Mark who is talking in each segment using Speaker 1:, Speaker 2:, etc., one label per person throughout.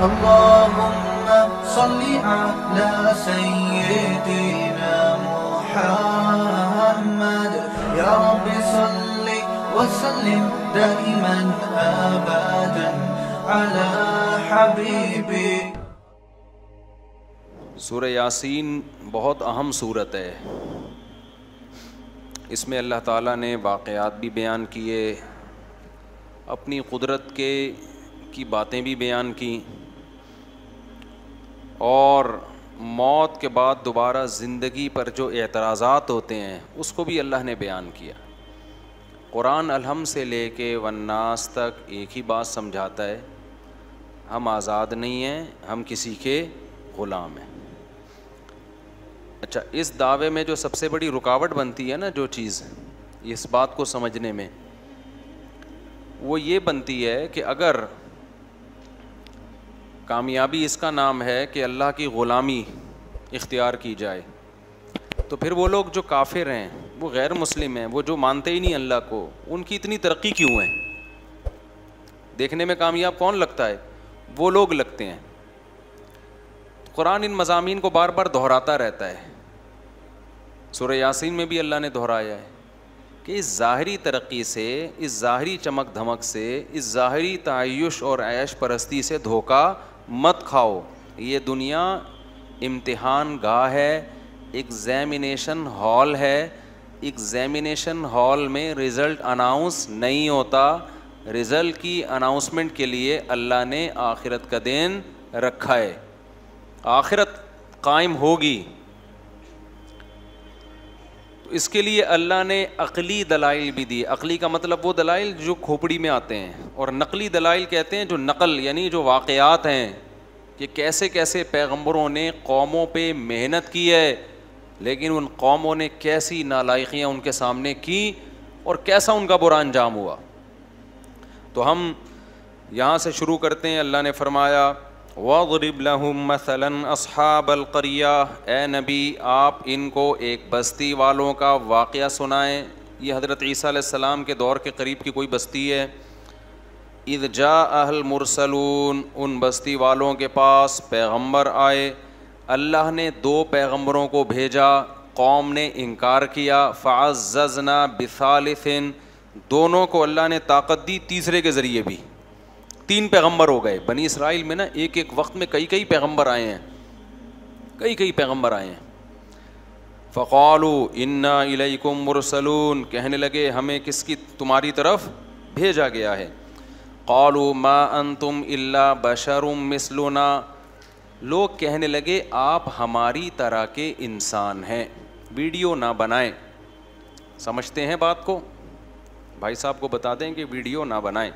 Speaker 1: اللهم صل على سيدنا محمد يا رب صل وسلم دائما أبدا على حبيبي.
Speaker 2: سورہ یاسین بہت اہم صورت ہے. اس میں اللہ تعالیٰ نے واقعات بھی بیان کیے, اپنی قدرت کی باتیں بھی بیان کی, اور موت کے بعد دوبارہ زندگی پر جو اعتراضات ہوتے ہیں اس کو بھی اللہ نے بیان کیا. قرآن الحم سے لے کے والناس تک ایک ہی بات سمجھاتا ہے, ہم آزاد نہیں ہیں, ہم کسی کے غلام ہیں. اچھا, اس دعوے میں جو سب سے بڑی رکاوٹ بنتی ہے نا, جو چیز اس بات کو سمجھنے میں, وہ یہ بنتی ہے کہ اگر کامیابی اس کا نام ہے کہ اللہ کی غلامی اختیار کی جائے, تو پھر وہ لوگ جو کافر ہیں, وہ غیر مسلم ہیں, وہ جو مانتے ہی نہیں اللہ کو, ان کی اتنی ترقی کیوں ہے؟ دیکھنے میں کامیاب کون لگتا ہے؟ وہ لوگ لگتے ہیں. قرآن ان مضامین کو بار بار دہراتا رہتا ہے. سورہ یاسین میں بھی اللہ نے دہرایا ہے کہ اس ظاہری ترقی سے, اس ظاہری چمک دھمک سے, اس ظاہری تعیش اور عیش پرستی سے دھوکہ مت کھاؤ. یہ دنیا امتحان گاہ ہے, ایگزامینیشن ہال ہے. ایگزامینیشن ہال میں رزلٹ اناؤنس نہیں ہوتا. رزلٹ کی اناؤنسمنٹ کے لیے اللہ نے آخرت کا دن رکھا ہے. آخرت قائم ہوگی, تو اس کے لیے اللہ نے عقلی دلائل بھی دی. عقلی کا مطلب وہ دلائل جو کھوپڑی میں آتے ہیں, اور نقلی دلائل کہتے ہیں جو نقل, یعنی جو واقعات ہیں کہ کیسے کیسے پیغمبروں نے قوموں پہ محنت کی ہے, لیکن ان قوموں نے کیسی نالائقیاں ان کے سامنے کی اور کیسا ان کا برا انجام ہوا. تو ہم یہاں سے شروع کرتے ہیں. اللہ نے فرمایا وَاضْرِبْ لَهُمْ مَثَلًا أَصْحَابَ الْقَرْيَةِ, اے نبی آپ ان کو ایک بستی والوں کا واقعہ سنائیں. یہ حضرت عیسیٰ علیہ السلام کے دور کے قریب کی کوئی بستی ہے. اِذْ جَاءَ الْمُرْسَلُونَ, ان بستی والوں کے پاس پیغمبر آئے. اللہ نے 2 پیغمبروں کو بھیجا, قوم نے انکار کیا. فَعَزَّزْنَا بِثَالِثٍ, دونوں کو اللہ نے طاقت دی تیسرے کے ذریعے بھی. 3 پیغمبر ہو گئے. بنی اسرائیل میں نا ایک ایک وقت میں کئی پیغمبر آئے ہیں, کئی پیغمبر آئے ہیں. فَقَالُوا إِنَّا إِلَيْكُمْ مُرْسَلُونَ, کہنے لگے ہمیں کس کی, تمہاری طرف بھیجا گیا ہے. قَالُوا مَا أَنْتُمْ إِلَّا بَشَرٌ مِثْلُنَا, لوگ کہنے لگے آپ ہماری طرح کے انسان ہیں, ویڈیو نہ بنائیں. سمجھتے ہیں بات کو؟ بھائی صاحب کو بتا دیں کہ ویڈیو نہ بنائیں.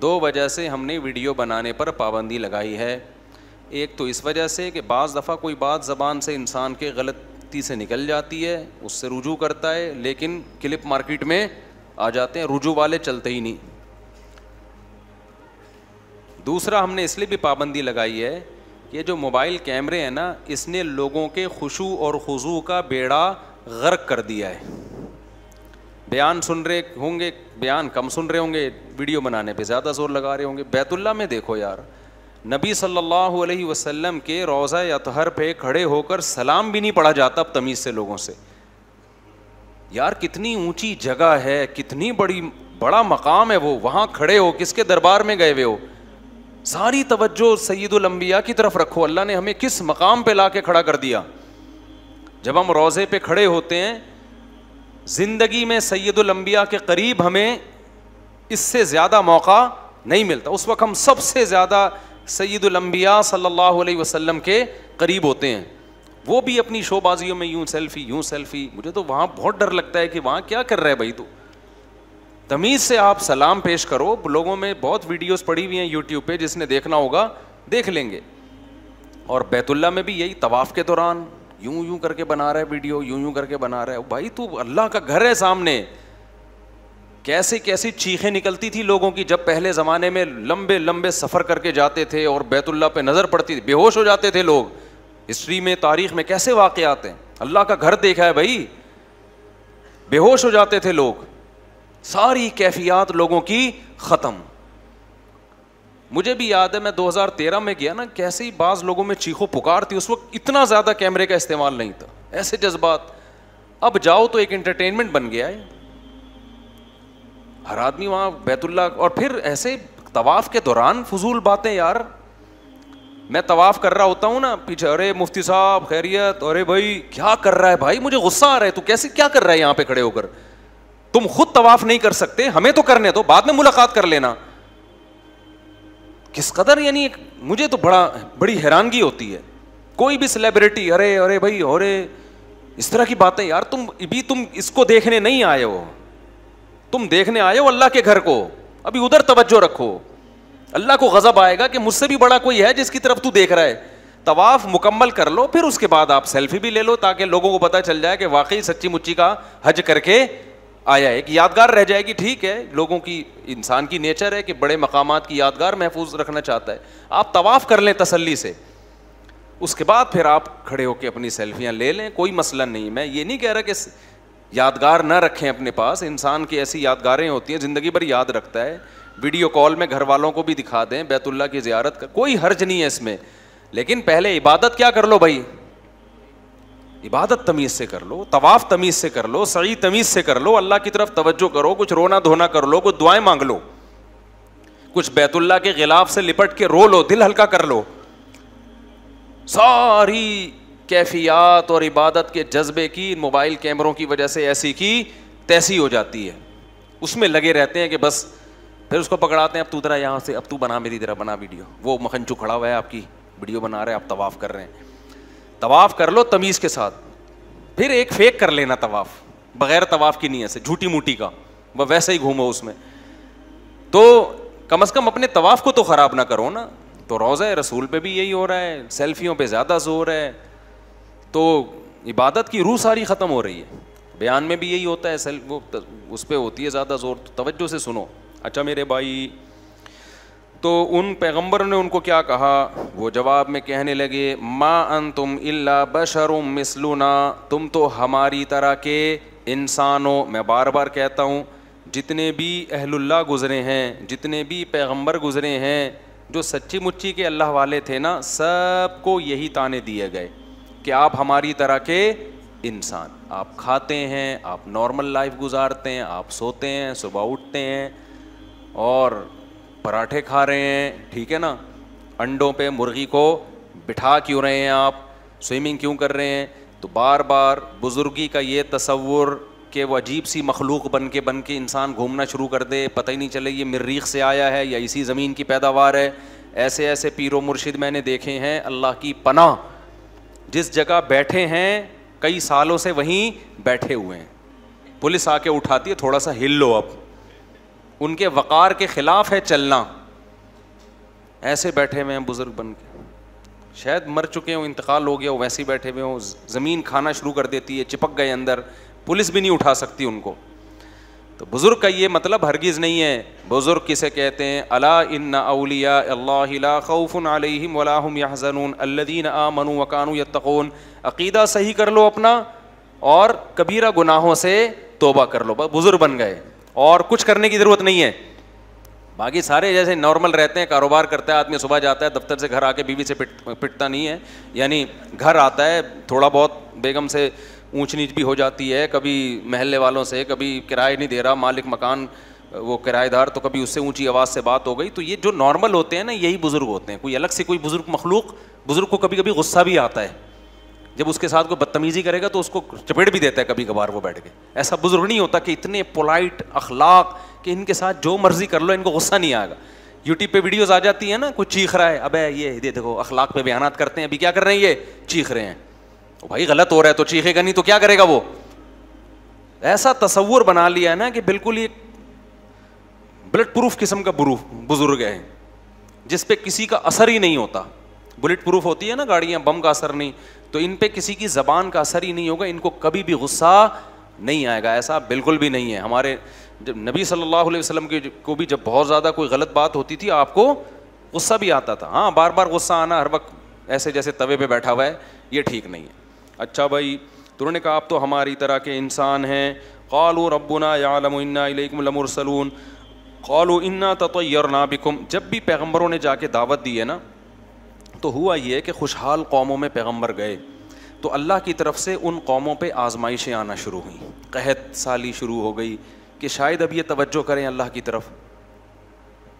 Speaker 2: 2 وجہ سے ہم نے ویڈیو بنانے پر پابندی لگائی ہے. ایک تو اس وجہ سے کہ بعض دفعہ کوئی بات زبان سے انسان کے غلطی سے نکل جاتی ہے, اس سے رجوع کرتا ہے, لیکن کلپ مارکیٹ میں آ جاتے ہیں, رجوع والے چلتے ہی نہیں. دوسرا ہم نے اس لیے بھی پابندی لگائی ہے کہ جو موبائل کیمرے ہیں نا, اس نے لوگوں کے خشوع اور خضوع کا بیڑا غرق کر دیا ہے. بیان سن رہے ہوں گے, بیان کم سن رہے ہوں گے, ویڈیو بنانے پہ زیادہ زور لگا رہے ہوں گے. بیت اللہ میں دیکھو یار, نبی صلی اللہ علیہ وسلم کے روضہ اطہر پہ کھڑے ہو کر سلام بھی نہیں پڑھا جاتا اب تمیز سے لوگوں سے. یار کتنی اونچی جگہ ہے, کتنی بڑا مقام ہے وہ, وہاں کھڑے ہو, کس کے دربار میں گئے ہوئے ہو, ساری توجہ سید الانبیاء کی طرف رکھو. اللہ نے ہمیں کس مقام پہ لا کے کھڑا کر دیا. جب ہم روضے پہ کھڑے ہوتے ہیں, زندگی میں سید الانبیاء کے قریب ہمیں اس سے زیادہ موقع نہیں ملتا. اس وقت ہم سب سے زیادہ سید الانبیاء صلی اللہ علیہ وسلم کے قریب ہوتے ہیں. وہ بھی اپنی شو بازیوں میں یوں سیلفی. مجھے تو وہاں بہت ڈر لگتا ہے کہ وہاں کیا کر رہا ہے بھائی, تو تمیز سے آپ سلام پیش کرو. لوگوں میں بہت ویڈیوز پڑی ہوئی ہیں یوٹیوب پہ, جس نے دیکھنا ہوگا دیکھ لیں گے. اور بیت اللہ میں بھی یہی طواف کے دوران یوں کر کے بنا رہا ہے ویڈیو, یوں کر کے بنا رہا ہے. بھائی تو اللہ کا گھر ہے سامنے. کیسی چیخیں نکلتی تھی لوگوں کی جب پہلے زمانے میں لمبے سفر کر کے جاتے تھے اور بیت اللہ پہ نظر پڑتی تھی, بے ہوش ہو جاتے تھے لوگ. ہسٹری میں, تاریخ میں کیسے واقعات ہیں. اللہ کا گھر دیکھا ہے بھائی, بے ہوش ہو جاتے تھے لوگ. ساری کیفیات لوگوں کی ختم. مجھے بھی یاد ہے میں 2013 میں گیا نا, کیسے ہی بعض لوگوں میں چیخو پکار تھی, اس وقت اتنا زیادہ کیمرے کا استعمال نہیں تھا, ایسے جذبات. اب جاؤ تو ایک انٹرٹینمنٹ بن گیا ہے, ہر آدمی وہاں بیت اللہ. اور پھر ایسے طواف کے دوران فضول باتیں یار, میں طواف کر رہا ہوتا ہوں نا پیچھے, ارے مفتی صاحب خیریت, ارے بھائی کیا کر رہا ہے بھائی, مجھے غصہ آ رہا ہے, تو کیسے کیا کر رہا ہے یہاں پہ کھڑے ہو کر, تم خود طواف نہیں کر سکتے, ہمیں تو کرنے دو, بعد میں ملاقات کر لینا. کس قدر یعنی مجھے تو بڑی حیرانگی ہوتی ہے. کوئی بھی سیلیبریٹی, ارے بھائی, ارے اس طرح کی باتیں یار. تم اس کو دیکھنے نہیں آئے ہو, تم دیکھنے آئے ہو اللہ کے گھر کو, ابھی ادھر توجہ رکھو. اللہ کو غضب آئے گا کہ مجھ سے بھی بڑا کوئی ہے جس کی طرف تو دیکھ رہا ہے. طواف مکمل کر لو, پھر اس کے بعد آپ سیلفی بھی لے لو, تاکہ لوگوں کو پتہ چل جائے کہ واقعی سچی مچی کا حج کر کے آیا ہے. ایک یادگار رہ جائے گی. ٹھیک ہے, لوگوں کی, انسان کی نیچر ہے کہ بڑے مقامات کی یادگار محفوظ رکھنا چاہتا ہے. آپ طواف کر لیں تسلی سے, اس کے بعد پھر آپ کھڑے ہو کے اپنی سیلفیاں لے لیں, کوئی مسئلہ نہیں. میں یہ نہیں کہہ رہا کہ یادگار نہ رکھیں اپنے پاس, انسان کی ایسی یادگاریں ہوتی ہیں زندگی بھر یاد رکھتا ہے. ویڈیو کال میں گھر والوں کو بھی دکھا دیں بیت اللہ کی زیارت کا, کوئی حرج نہیں ہے اس میں. لیکن پہلے عبادت کیا کر لو بھائی, عبادت تمیز سے کر لو, طواف تمیز سے کر لو, سعی تمیز سے کر لو, اللہ کی طرف توجہ کرو, کچھ رونا دھونا کر لو, کچھ دعائیں مانگ لو, کچھ بیت اللہ کے غلاف سے لپٹ کے رو لو, دل ہلکا کر لو. ساری کیفیات اور عبادت کے جذبے کی موبائل کیمروں کی وجہ سے ایسی کی تیسی ہو جاتی ہے. اس میں لگے رہتے ہیں کہ بس, پھر اس کو پکڑاتے ہیں, اب تو ذرا یہاں سے, اب تو بنا میری طرح بنا ویڈیو, وہ مکھنچو کھڑا ہوا ہے آپ کی ویڈیو بنا رہے ہیں, آپ طواف کر رہے ہیں. طواف کر لو تمیز کے ساتھ, پھر ایک فیک کر لینا طواف بغیر طواف کی نیت سے, جھوٹی موٹی کا, وہ ویسے ہی گھومو اس میں. تو کم از کم اپنے طواف کو تو خراب نہ کرو نا. تو روضہ رسول پہ بھی یہی ہو رہا ہے, سیلفیوں پہ زیادہ زور ہے, تو عبادت کی روح ساری ختم ہو رہی ہے. بیان میں بھی یہی ہوتا ہے, وہ اس پہ ہوتی ہے زیادہ زور. تو توجہ سے سنو. اچھا میرے بھائی, تو ان پیغمبر نے ان کو کیا کہا, وہ جواب میں کہنے لگے, ما انتم الا بشر مثلنا, تم تو ہماری طرح کے انسانوں. میں بار بار کہتا ہوں, جتنے بھی اہل اللہ گزرے ہیں, جتنے بھی پیغمبر گزرے ہیں, جو سچی مچی کے اللہ والے تھے نا, سب کو یہی تانے دیے گئے کہ آپ ہماری طرح کے انسان, آپ کھاتے ہیں, آپ نارمل لائف گزارتے ہیں, آپ سوتے ہیں, صبح اٹھتے ہیں اور پراٹھے کھا رہے ہیں, ٹھیک ہے نا, انڈوں پہ مرغی کو بٹھا کیوں رہے ہیں آپ, سوئمنگ کیوں کر رہے ہیں. تو بار بار بزرگی کا یہ تصور کہ وہ عجیب سی مخلوق بن کے انسان گھومنا شروع کر دے, پتہ ہی نہیں چلے یہ مریخ سے آیا ہے یا اسی زمین کی پیداوار ہے. ایسے ایسے پیر و مرشد میں نے دیکھے ہیں, اللہ کی پناہ, جس جگہ بیٹھے ہیں کئی سالوں سے وہیں بیٹھے ہوئے ہیں, پولیس آ کے اٹھاتی ہے, تھوڑا سا ہل لو, اب ان کے وقار کے خلاف ہے چلنا. ایسے بیٹھے ہوئے ہیں بزرگ بن کے, شاید مر چکے ہوں, انتقال ہو گیا ہو, ویسے ہی بیٹھے ہوئے ہوں, زمین کھانا شروع کر دیتی ہے, چپک گئے اندر, پولیس بھی نہیں اٹھا سکتی ان کو. تو بزرگ کا یہ مطلب ہرگز نہیں ہے. بزرگ کسے کہتے ہیں, الا ان اولیاء اللہ لا خوف علیہم ولا هم يحزنون الذین آمنوا وکانوا یتقون. عقیدہ صحیح کر لو اپنا, اور کبیرہ گناہوں سے توبہ کر لو, بزرگ بن گئے, اور کچھ کرنے کی ضرورت نہیں ہے. باقی سارے جیسے نارمل رہتے ہیں, کاروبار کرتا ہے آدمی, صبح جاتا ہے دفتر سے, گھر آ کے بیوی سے پٹتا نہیں ہے, یعنی گھر آتا ہے, تھوڑا بہت بیگم سے اونچ نیچ بھی ہو جاتی ہے, کبھی محلے والوں سے, کبھی کرایہ نہیں دے رہا مالک مکان وہ کرایہ دار, تو کبھی اس سے اونچی آواز سے بات ہو گئی. تو یہ جو نارمل ہوتے ہیں نا, یہی بزرگ ہوتے ہیں. کوئی الگ سے کوئی بزرگ مخلوق, بزرگ کو کبھی کبھی غصہ بھی آتا ہے, جب اس کے ساتھ کوئی بدتمیزی کرے گا تو اس کو چپیٹ بھی دیتا ہے کبھی کبھار وہ بیٹھ کے. ایسا بزرگ نہیں ہوتا کہ اتنے پولائٹ اخلاق کہ ان کے ساتھ جو مرضی کر لو, ان کو غصہ نہیں آئے گا. یوٹیوب پہ ویڈیوز آ جاتی ہیں نا, کوئی چیخ رہا ہے, ابے یہ دیکھو اخلاق پہ بیانات کرتے ہیں, ابھی کیا کر رہے ہیں, یہ چیخ رہے ہیں. بھائی غلط ہو رہا ہے تو چیخے گا نہیں تو کیا کرے گا وہ. ایسا تصور بنا لیا ہے نا کہ بالکل یہ بلٹ پروف قسم کا بزرگ ہے, جس پہ کسی کا اثر ہی نہیں ہوتا. بلٹ پروف ہوتی ہے نا گاڑیاں, بم کا اثر نہیں, تو ان پہ کسی کی زبان کا اثر ہی نہیں ہوگا, ان کو کبھی بھی غصہ نہیں آئے گا. ایسا بالکل بھی نہیں ہے. ہمارے جب نبی صلی اللہ علیہ وسلم کو بھی جب بہت زیادہ کوئی غلط بات ہوتی تھی, آپ کو غصہ بھی آتا تھا. ہاں, بار بار غصہ آنا ہر وقت ایسے جیسے توے پہ بیٹھا ہوا ہے, یہ ٹھیک نہیں ہے. اچھا بھائی, تو انہوں نے کہا آپ تو ہماری طرح کے انسان ہیں. قالوا ربنا یعلم انا الیکم لمرسلون, قالوا انا تطیرنا بکم، جب بھی پیغمبروں نے جا کے دعوت دی ہے نا تو ہوا یہ کہ خوشحال قوموں میں پیغمبر گئے تو اللہ کی طرف سے ان قوموں پہ آزمائشیں آنا شروع ہوئیں، قحط سالی شروع ہو گئی کہ شاید اب یہ توجہ کریں اللہ کی طرف،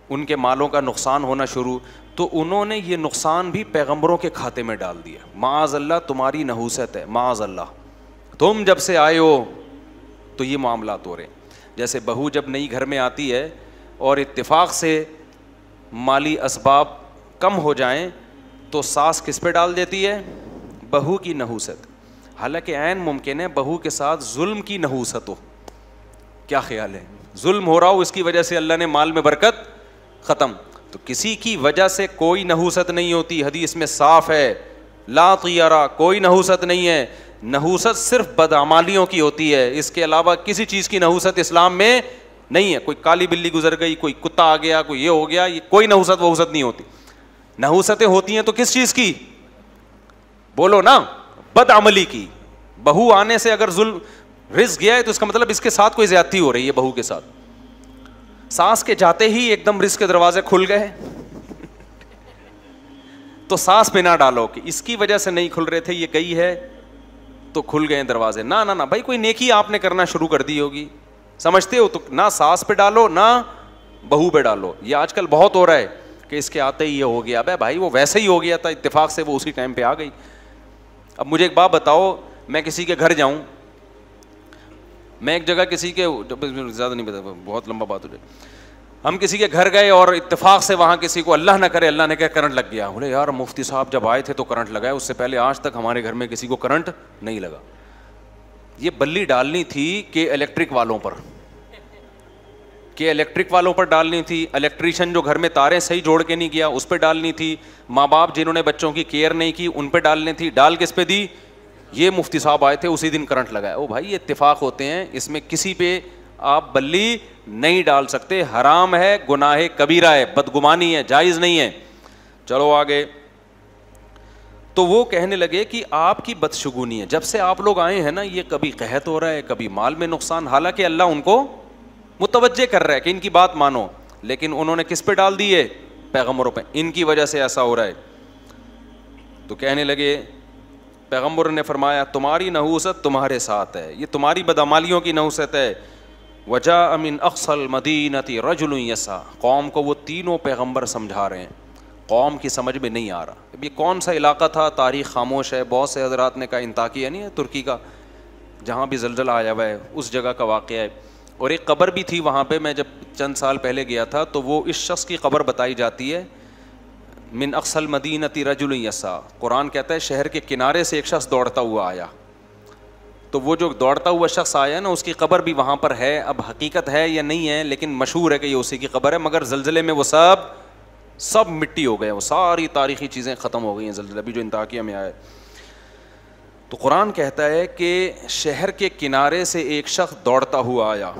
Speaker 2: ان کے مالوں کا نقصان ہونا شروع، تو انہوں نے یہ نقصان بھی پیغمبروں کے کھاتے میں ڈال دیا. معاذ اللہ تمہاری نحوست ہے، معاذ اللہ تم جب سے آئے ہو تو یہ معاملات ہو رہے ہیں. جیسے بہو جب نئی گھر میں آتی ہے اور اتفاق سے مالی اسباب کم ہو جائیں تو ساس کس پہ ڈال دیتی ہے؟ بہو کی نحوست. حالانکہ عین ممکن ہے بہو کے ساتھ ظلم کی نحوست ہو. کیا خیال ہے؟ ظلم ہو رہا ہو، اس کی وجہ سے اللہ نے مال میں برکت ختم. تو کسی کی وجہ سے کوئی نحوست نہیں ہوتی، حدیث میں صاف ہے لا طیرہ، کوئی نحوست نہیں ہے. نحوست صرف بدعمالیوں کی ہوتی ہے، اس کے علاوہ کسی چیز کی نحوست اسلام میں نہیں ہے. کوئی کالی بلی گزر گئی، کوئی کتا آ گیا، کوئی یہ ہو گیا، یہ کوئی نحوست وحوست نہیں ہوتی. نحوستیں ہوتی ہیں تو کس چیز کی؟ بولو نا، بدعملی کی. بہو آنے سے اگر ظلم رزق گیا ہے تو اس کا مطلب اس کے ساتھ کوئی زیادتی ہو رہی ہے بہو کے ساتھ. ساس کے جاتے ہی ایک دم رزق کے دروازے کھل گئے تو ساس پہ نہ ڈالو کہ اس کی وجہ سے نہیں کھل رہے تھے، یہ گئی ہے تو کھل گئے دروازے. نہ نہ نہ بھائی، کوئی نیکی آپ نے کرنا شروع کر دی ہوگی، سمجھتے ہو، تو نہ ساس پہ ڈالو نہ بہو پہ ڈالو. یہ آج کل بہت ہو رہا ہے کہ اس کے آتے ہی یہ ہو گیا. بھائی وہ ویسے ہی ہو گیا تھا، اتفاق سے وہ اسی ٹائم پہ آ گئی. اب مجھے ایک بات بتاؤ، میں کسی کے گھر جاؤں، میں ایک جگہ کسی کے، زیادہ نہیں بتا بہت لمبا بات ہو جائے، ہم کسی کے گھر گئے اور اتفاق سے وہاں کسی کو اللہ نہ کرے اللہ نے کہا کرنٹ لگ گیا. بولے یار مفتی صاحب جب آئے تھے تو کرنٹ لگا ہے، اس سے پہلے آج تک ہمارے گھر میں کسی کو کرنٹ نہیں لگا. یہ بلی ڈالنی تھی کہ الیکٹرک والوں پر، کہ الیکٹرک والوں پر ڈالنی تھی، الیکٹریشین جو گھر میں تاریں صحیح جوڑ کے نہیں گیا اس پہ ڈالنی تھی، ماں باپ جنہوں نے بچوں کی کیئر نہیں کی ان پہ ڈالنی تھی. ڈال کس پہ دی؟ یہ مفتی صاحب آئے تھے اسی دن کرنٹ لگایا. او بھائی یہ اتفاق ہوتے ہیں، اس میں کسی پہ آپ بلی نہیں ڈال سکتے، حرام ہے، گناہ کبیرہ ہے، بدگمانی ہے، جائز نہیں ہے. چلو آگے. تو وہ کہنے لگے کہ آپ کی بدشگونی ہے، جب سے آپ لوگ آئے ہیں نا یہ کبھی قحط ہو رہا ہے، کبھی مال میں نقصان. حالانکہ اللہ ان کو متوجہ کر رہا ہے کہ ان کی بات مانو، لیکن انہوں نے کس پہ ڈال دیے؟ پیغمبروں پہ. ان کی وجہ سے ایسا ہو رہا ہے. تو کہنے لگے، پیغمبر نے فرمایا تمہاری نحوست تمہارے ساتھ ہے، یہ تمہاری بدعمالیوں کی نحوست ہے. وجاء من اقصى المدینة رجل یسعى، قوم کو وہ تینوں پیغمبر سمجھا رہے ہیں، قوم کی سمجھ میں نہیں آ رہا. اب یہ کون سا علاقہ تھا؟ تاریخ خاموش ہے. بہت سے حضرات نے کہا انطاکیہ نہیں ہے ترکی کا، جہاں بھی زلزلہ آیا ہوا ہے اس جگہ کا واقعہ ہے. اور ایک قبر بھی تھی وہاں پہ، میں جب چند سال پہلے گیا تھا تو وہ اس شخص کی قبر بتائی جاتی ہے، من اقصى المدینة رجل یسعى. قرآن کہتا ہے شہر کے کنارے سے ایک شخص دوڑتا ہوا آیا. تو وہ جو دوڑتا ہوا شخص آیا نا اس کی قبر بھی وہاں پر ہے. اب حقیقت ہے یا نہیں ہے لیکن مشہور ہے کہ یہ اسی کی قبر ہے، مگر زلزلے میں وہ سب مٹی ہو گئے، وہ ساری تاریخی چیزیں ختم ہو گئی ہیں زلزلہ بھی جو انطاکیہ میں آیا. تو قرآن کہتا ہے کہ شہر کے کنارے سے ایک شخص دوڑتا ہوا آیا.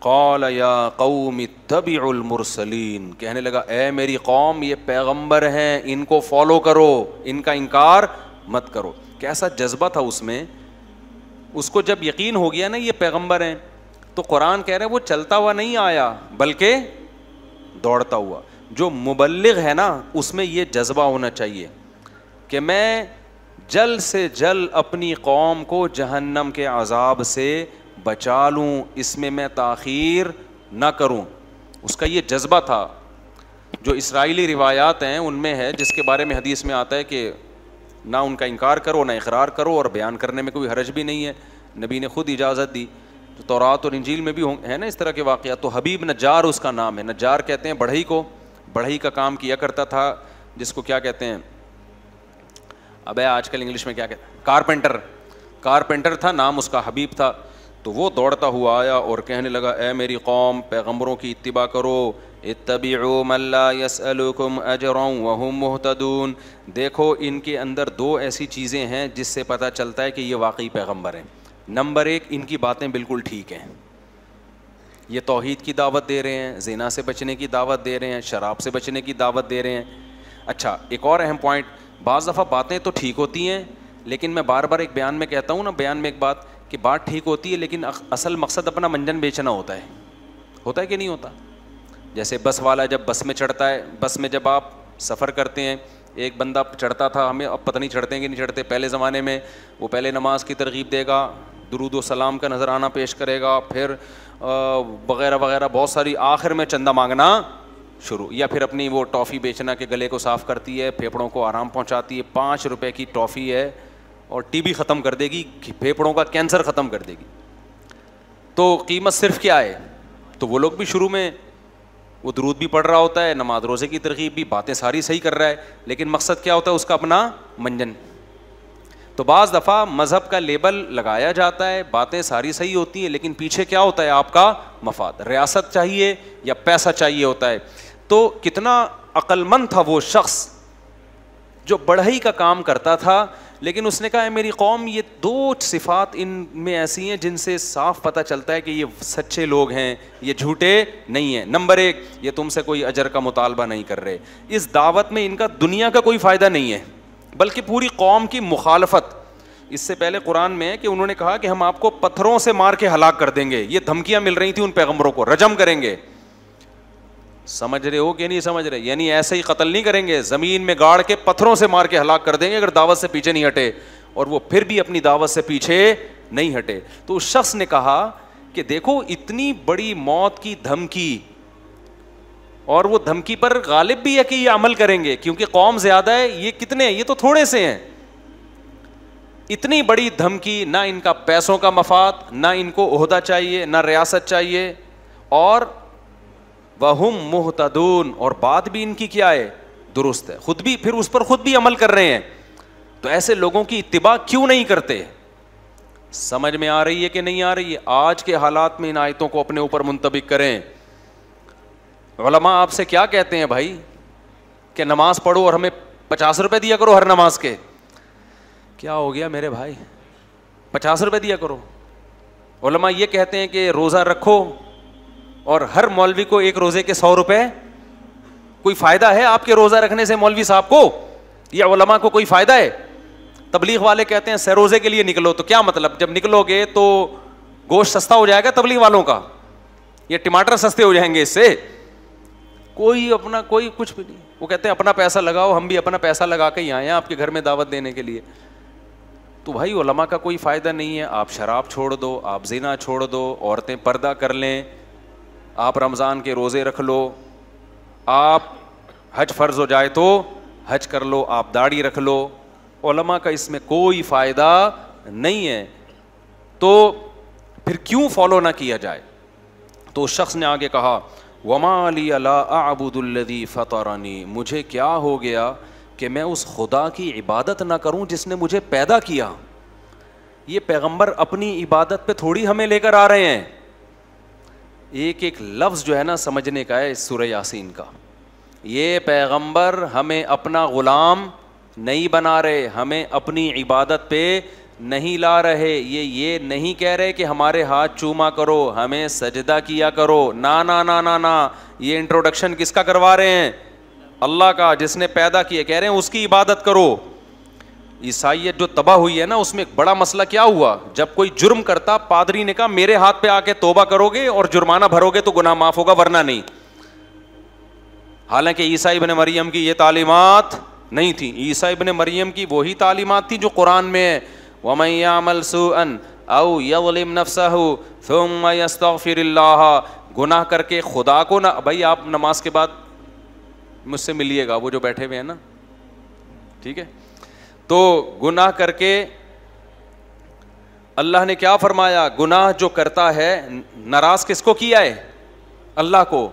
Speaker 2: قال یا قوم اتبعوا المرسلین، کہنے لگا اے میری قوم یہ پیغمبر ہیں، ان کو فالو کرو، ان کا انکار مت کرو. کیسا جذبہ تھا اس میں. اس کو جب یقین ہو گیا نا یہ پیغمبر ہیں تو قرآن کہہ رہے ہیں وہ چلتا ہوا نہیں آیا بلکہ دوڑتا ہوا. جو مبلغ ہے نا اس میں یہ جذبہ ہونا چاہیے کہ میں جلد سے جلد اپنی قوم کو جہنم کے عذاب سے بچا لوں، اس میں تاخیر نہ کروں. اس کا یہ جذبہ تھا. جو اسرائیلی روایات ہیں ان میں ہے جس کے بارے میں حدیث میں آتا ہے کہ نہ ان کا انکار کرو نہ اقرار کرو، اور بیان کرنے میں کوئی حرج بھی نہیں ہے، نبی نے خود اجازت دی. تو تورات اور انجیل میں بھی ہے نا اس طرح کے واقعات. تو حبیب نجار اس کا نام ہے. نجار کہتے ہیں بڑھئی کو، بڑھئی کا کام کیا کرتا تھا جس کو کیا کہتے ہیں، اب آج کل انگلش میں کیا کہتے ہیں، کارپینٹر تھا، نام اس کا حبیب تھا. تو وہ دوڑتا ہوا آیا اور کہنے لگا اے میری قوم پیغمبروں کی اتباع کرو. اتبعوا من لا يسألكم اجرا وهم مهتدون. دیکھو ان کے اندر دو ایسی چیزیں ہیں جس سے پتہ چلتا ہے کہ یہ واقعی پیغمبر ہیں. نمبر ایک، ان کی باتیں بالکل ٹھیک ہیں، یہ توحید کی دعوت دے رہے ہیں، زنا سے بچنے کی دعوت دے رہے ہیں، شراب سے بچنے کی دعوت دے رہے ہیں. اچھا ایک اور اہم پوائنٹ، بعض دفعہ باتیں تو ٹھیک ہوتی ہیں لیکن میں بار بار ایک بیان میں کہتا ہوں نا، بیان میں ایک بات کہ بات ٹھیک ہوتی ہے لیکن اصل مقصد اپنا منجن بیچنا ہوتا ہے کہ نہیں ہوتا. جیسے بس والا جب بس میں چڑھتا ہے, بس میں جب آپ سفر کرتے ہیں, ایک بندہ چڑھتا تھا, ہمیں اب پتہ نہیں چڑھتے ہیں کہ نہیں چڑھتے, پہلے زمانے میں وہ پہلے نماز کی ترغیب دے گا, درود و سلام کا نذرانہ پیش کرے گا, پھر وغیرہ وغیرہ بہت ساری, آخر میں چندہ مانگنا شروع, یا پھر اپنی وہ ٹافی بیچنا کہ گلے کو صاف کرتی ہے, پھیپھڑوں کو آرام پہنچاتی ہے, 5 روپے کی ٹافی ہے اور ٹی بی ختم کر دے گی, پھیپھڑوں کا کینسر ختم کر دے گی. تو قیمت صرف کیا ہے؟ تو وہ لوگ بھی شروع میں وہ درود بھی پڑھ رہا ہوتا ہے, نماز روزے کی ترغیب بھی, باتیں ساری صحیح کر رہا ہے, لیکن مقصد کیا ہوتا ہے اس کا؟ اپنا منجن. تو بعض دفعہ مذہب کا لیبل لگایا جاتا ہے, باتیں ساری صحیح ہوتی ہیں, لیکن پیچھے کیا ہوتا ہے؟ آپ کا مفاد, ریاست چاہیے یا پیسہ چاہیے ہوتا ہے. تو کتنا عقل مند تھا وہ شخص جو بڑھئی کا کام کرتا تھا, لیکن اس نے کہا ہے میری قوم یہ 2 صفات ان میں ایسی ہیں جن سے صاف پتہ چلتا ہے کہ یہ سچے لوگ ہیں, یہ جھوٹے نہیں ہیں. نمبر 1, یہ تم سے کوئی اجر کا مطالبہ نہیں کر رہے, اس دعوت میں ان کا دنیا کا کوئی فائدہ نہیں ہے, بلکہ پوری قوم کی مخالفت. اس سے پہلے قرآن میں ہے کہ انہوں نے کہا کہ ہم آپ کو پتھروں سے مار کے ہلاک کر دیں گے, یہ دھمکیاں مل رہی تھیں ان پیغمبروں کو, رجم کریں گے. سمجھ رہے ہو کہ نہیں سمجھ رہے؟ یعنی ایسے ہی قتل نہیں کریں گے, زمین میں گاڑ کے پتھروں سے مار کے ہلاک کر دیں گے اگر دعوت سے پیچھے نہیں ہٹے. اور وہ پھر بھی اپنی دعوت سے پیچھے نہیں ہٹے. تو اس شخص نے کہا کہ دیکھو اتنی بڑی موت کی دھمکی, اور وہ دھمکی پر غالب بھی ہے کہ یہ عمل کریں گے کیونکہ قوم زیادہ ہے, یہ کتنے ہیں؟ یہ تو تھوڑے سے ہیں. اتنی بڑی دھمکی, نہ ان کا پیسوں کا مفاد, نہ ان کو عہدہ چاہیے, نہ ریاست چاہیے, اور وہم مہتدون, اور بات بھی ان کی کیا ہے؟ درست ہے, خود بھی پھر اس پر خود بھی عمل کر رہے ہیں. تو ایسے لوگوں کی اتباع کیوں نہیں کرتے؟ سمجھ میں آ رہی ہے کہ نہیں آ رہی ہے؟ آج کے حالات میں ان آیتوں کو اپنے اوپر منطبق کریں. علماء آپ سے کیا کہتے ہیں بھائی کہ نماز پڑھو اور ہمیں 50 روپے دیا کرو ہر نماز کے. کیا ہو گیا میرے بھائی؟ 50 روپے دیا کرو. علماء یہ کہتے ہیں کہ روزہ رکھو اور ہر مولوی کو ایک روزے کے 100 روپے. کوئی فائدہ ہے آپ کے روزہ رکھنے سے مولوی صاحب کو یا علماء کو کوئی فائدہ ہے؟ تبلیغ والے کہتے ہیں سہ روزے کے لیے نکلو. تو کیا مطلب؟ جب نکلو گے تو گوشت سستا ہو جائے گا تبلیغ والوں کا, یا ٹماٹر سستے ہو جائیں گے اس سے؟ کوئی اپنا کوئی کچھ بھی نہیں. وہ کہتے ہیں اپنا پیسہ لگاؤ, ہم بھی اپنا پیسہ لگا کے ہی آئے ہیں آپ کے گھر میں دعوت دینے کے لیے. تو بھائی علماء کا کوئی فائدہ نہیں ہے. آپ شراب چھوڑ دو, آپ زنا چھوڑ دو, عورتیں پردہ کر لیں, آپ رمضان کے روزے رکھ لو, آپ حج فرض ہو جائے تو حج کر لو, آپ داڑھی رکھ لو. علماء کا اس میں کوئی فائدہ نہیں ہے. تو پھر کیوں فالو نہ کیا جائے؟ تو اس شخص نے آگے کہا وَمَا لِيَ لَا أَعْبُدُ الَّذِي فَطَرَنِي, مجھے کیا ہو گیا کہ میں اس خدا کی عبادت نہ کروں جس نے مجھے پیدا کیا. یہ پیغمبر اپنی عبادت پہ تھوڑی ہمیں لے کر آ رہے ہیں. ایک ایک لفظ جو ہے نا سمجھنے کا ہے اس سورہ یاسین کا. یہ پیغمبر ہمیں اپنا غلام نہیں بنا رہے, ہمیں اپنی عبادت پہ نہیں لا رہے. یہ نہیں کہہ رہے کہ ہمارے ہاتھ چوما کرو, ہمیں سجدہ کیا کرو. نا نا نا نا نا, یہ انٹروڈکشن کس کا کروا رہے ہیں؟ اللہ کا, جس نے پیدا کیا. کہہ رہے ہیں اس کی عبادت کرو. عیسائیت جو تباہ ہوئی ہے نا, اس میں ایک بڑا مسئلہ کیا ہوا؟ جب کوئی جرم کرتا, پادری نے کہا میرے ہاتھ پہ آ کے توبہ کرو گے اور جرمانہ بھرو گے تو گناہ معاف ہوگا, ورنہ نہیں. حالانکہ عیسیٰ ابن مریم کی یہ تعلیمات نہیں تھی. عیسیٰ ابن مریم کی وہی تعلیمات تھی جو قرآن میں ہے وَمَن يَعْمَلْ سُوءًا أَوْ يَظْلِمْ نَفْسَهُ ثُمَّ يَسْتَغْفِرِ اللَّهَ, گناہ کر کے خدا کو نہ. بھائی آپ نماز کے بعد مجھ سے ملیے گا, وہ جو بیٹھے ہوئے ہیں نا, ٹھیک ہے؟ تو گناہ کر کے اللہ نے کیا فرمایا؟ گناہ جو کرتا ہے ناراض کس کو کیا ہے؟ اللہ کو.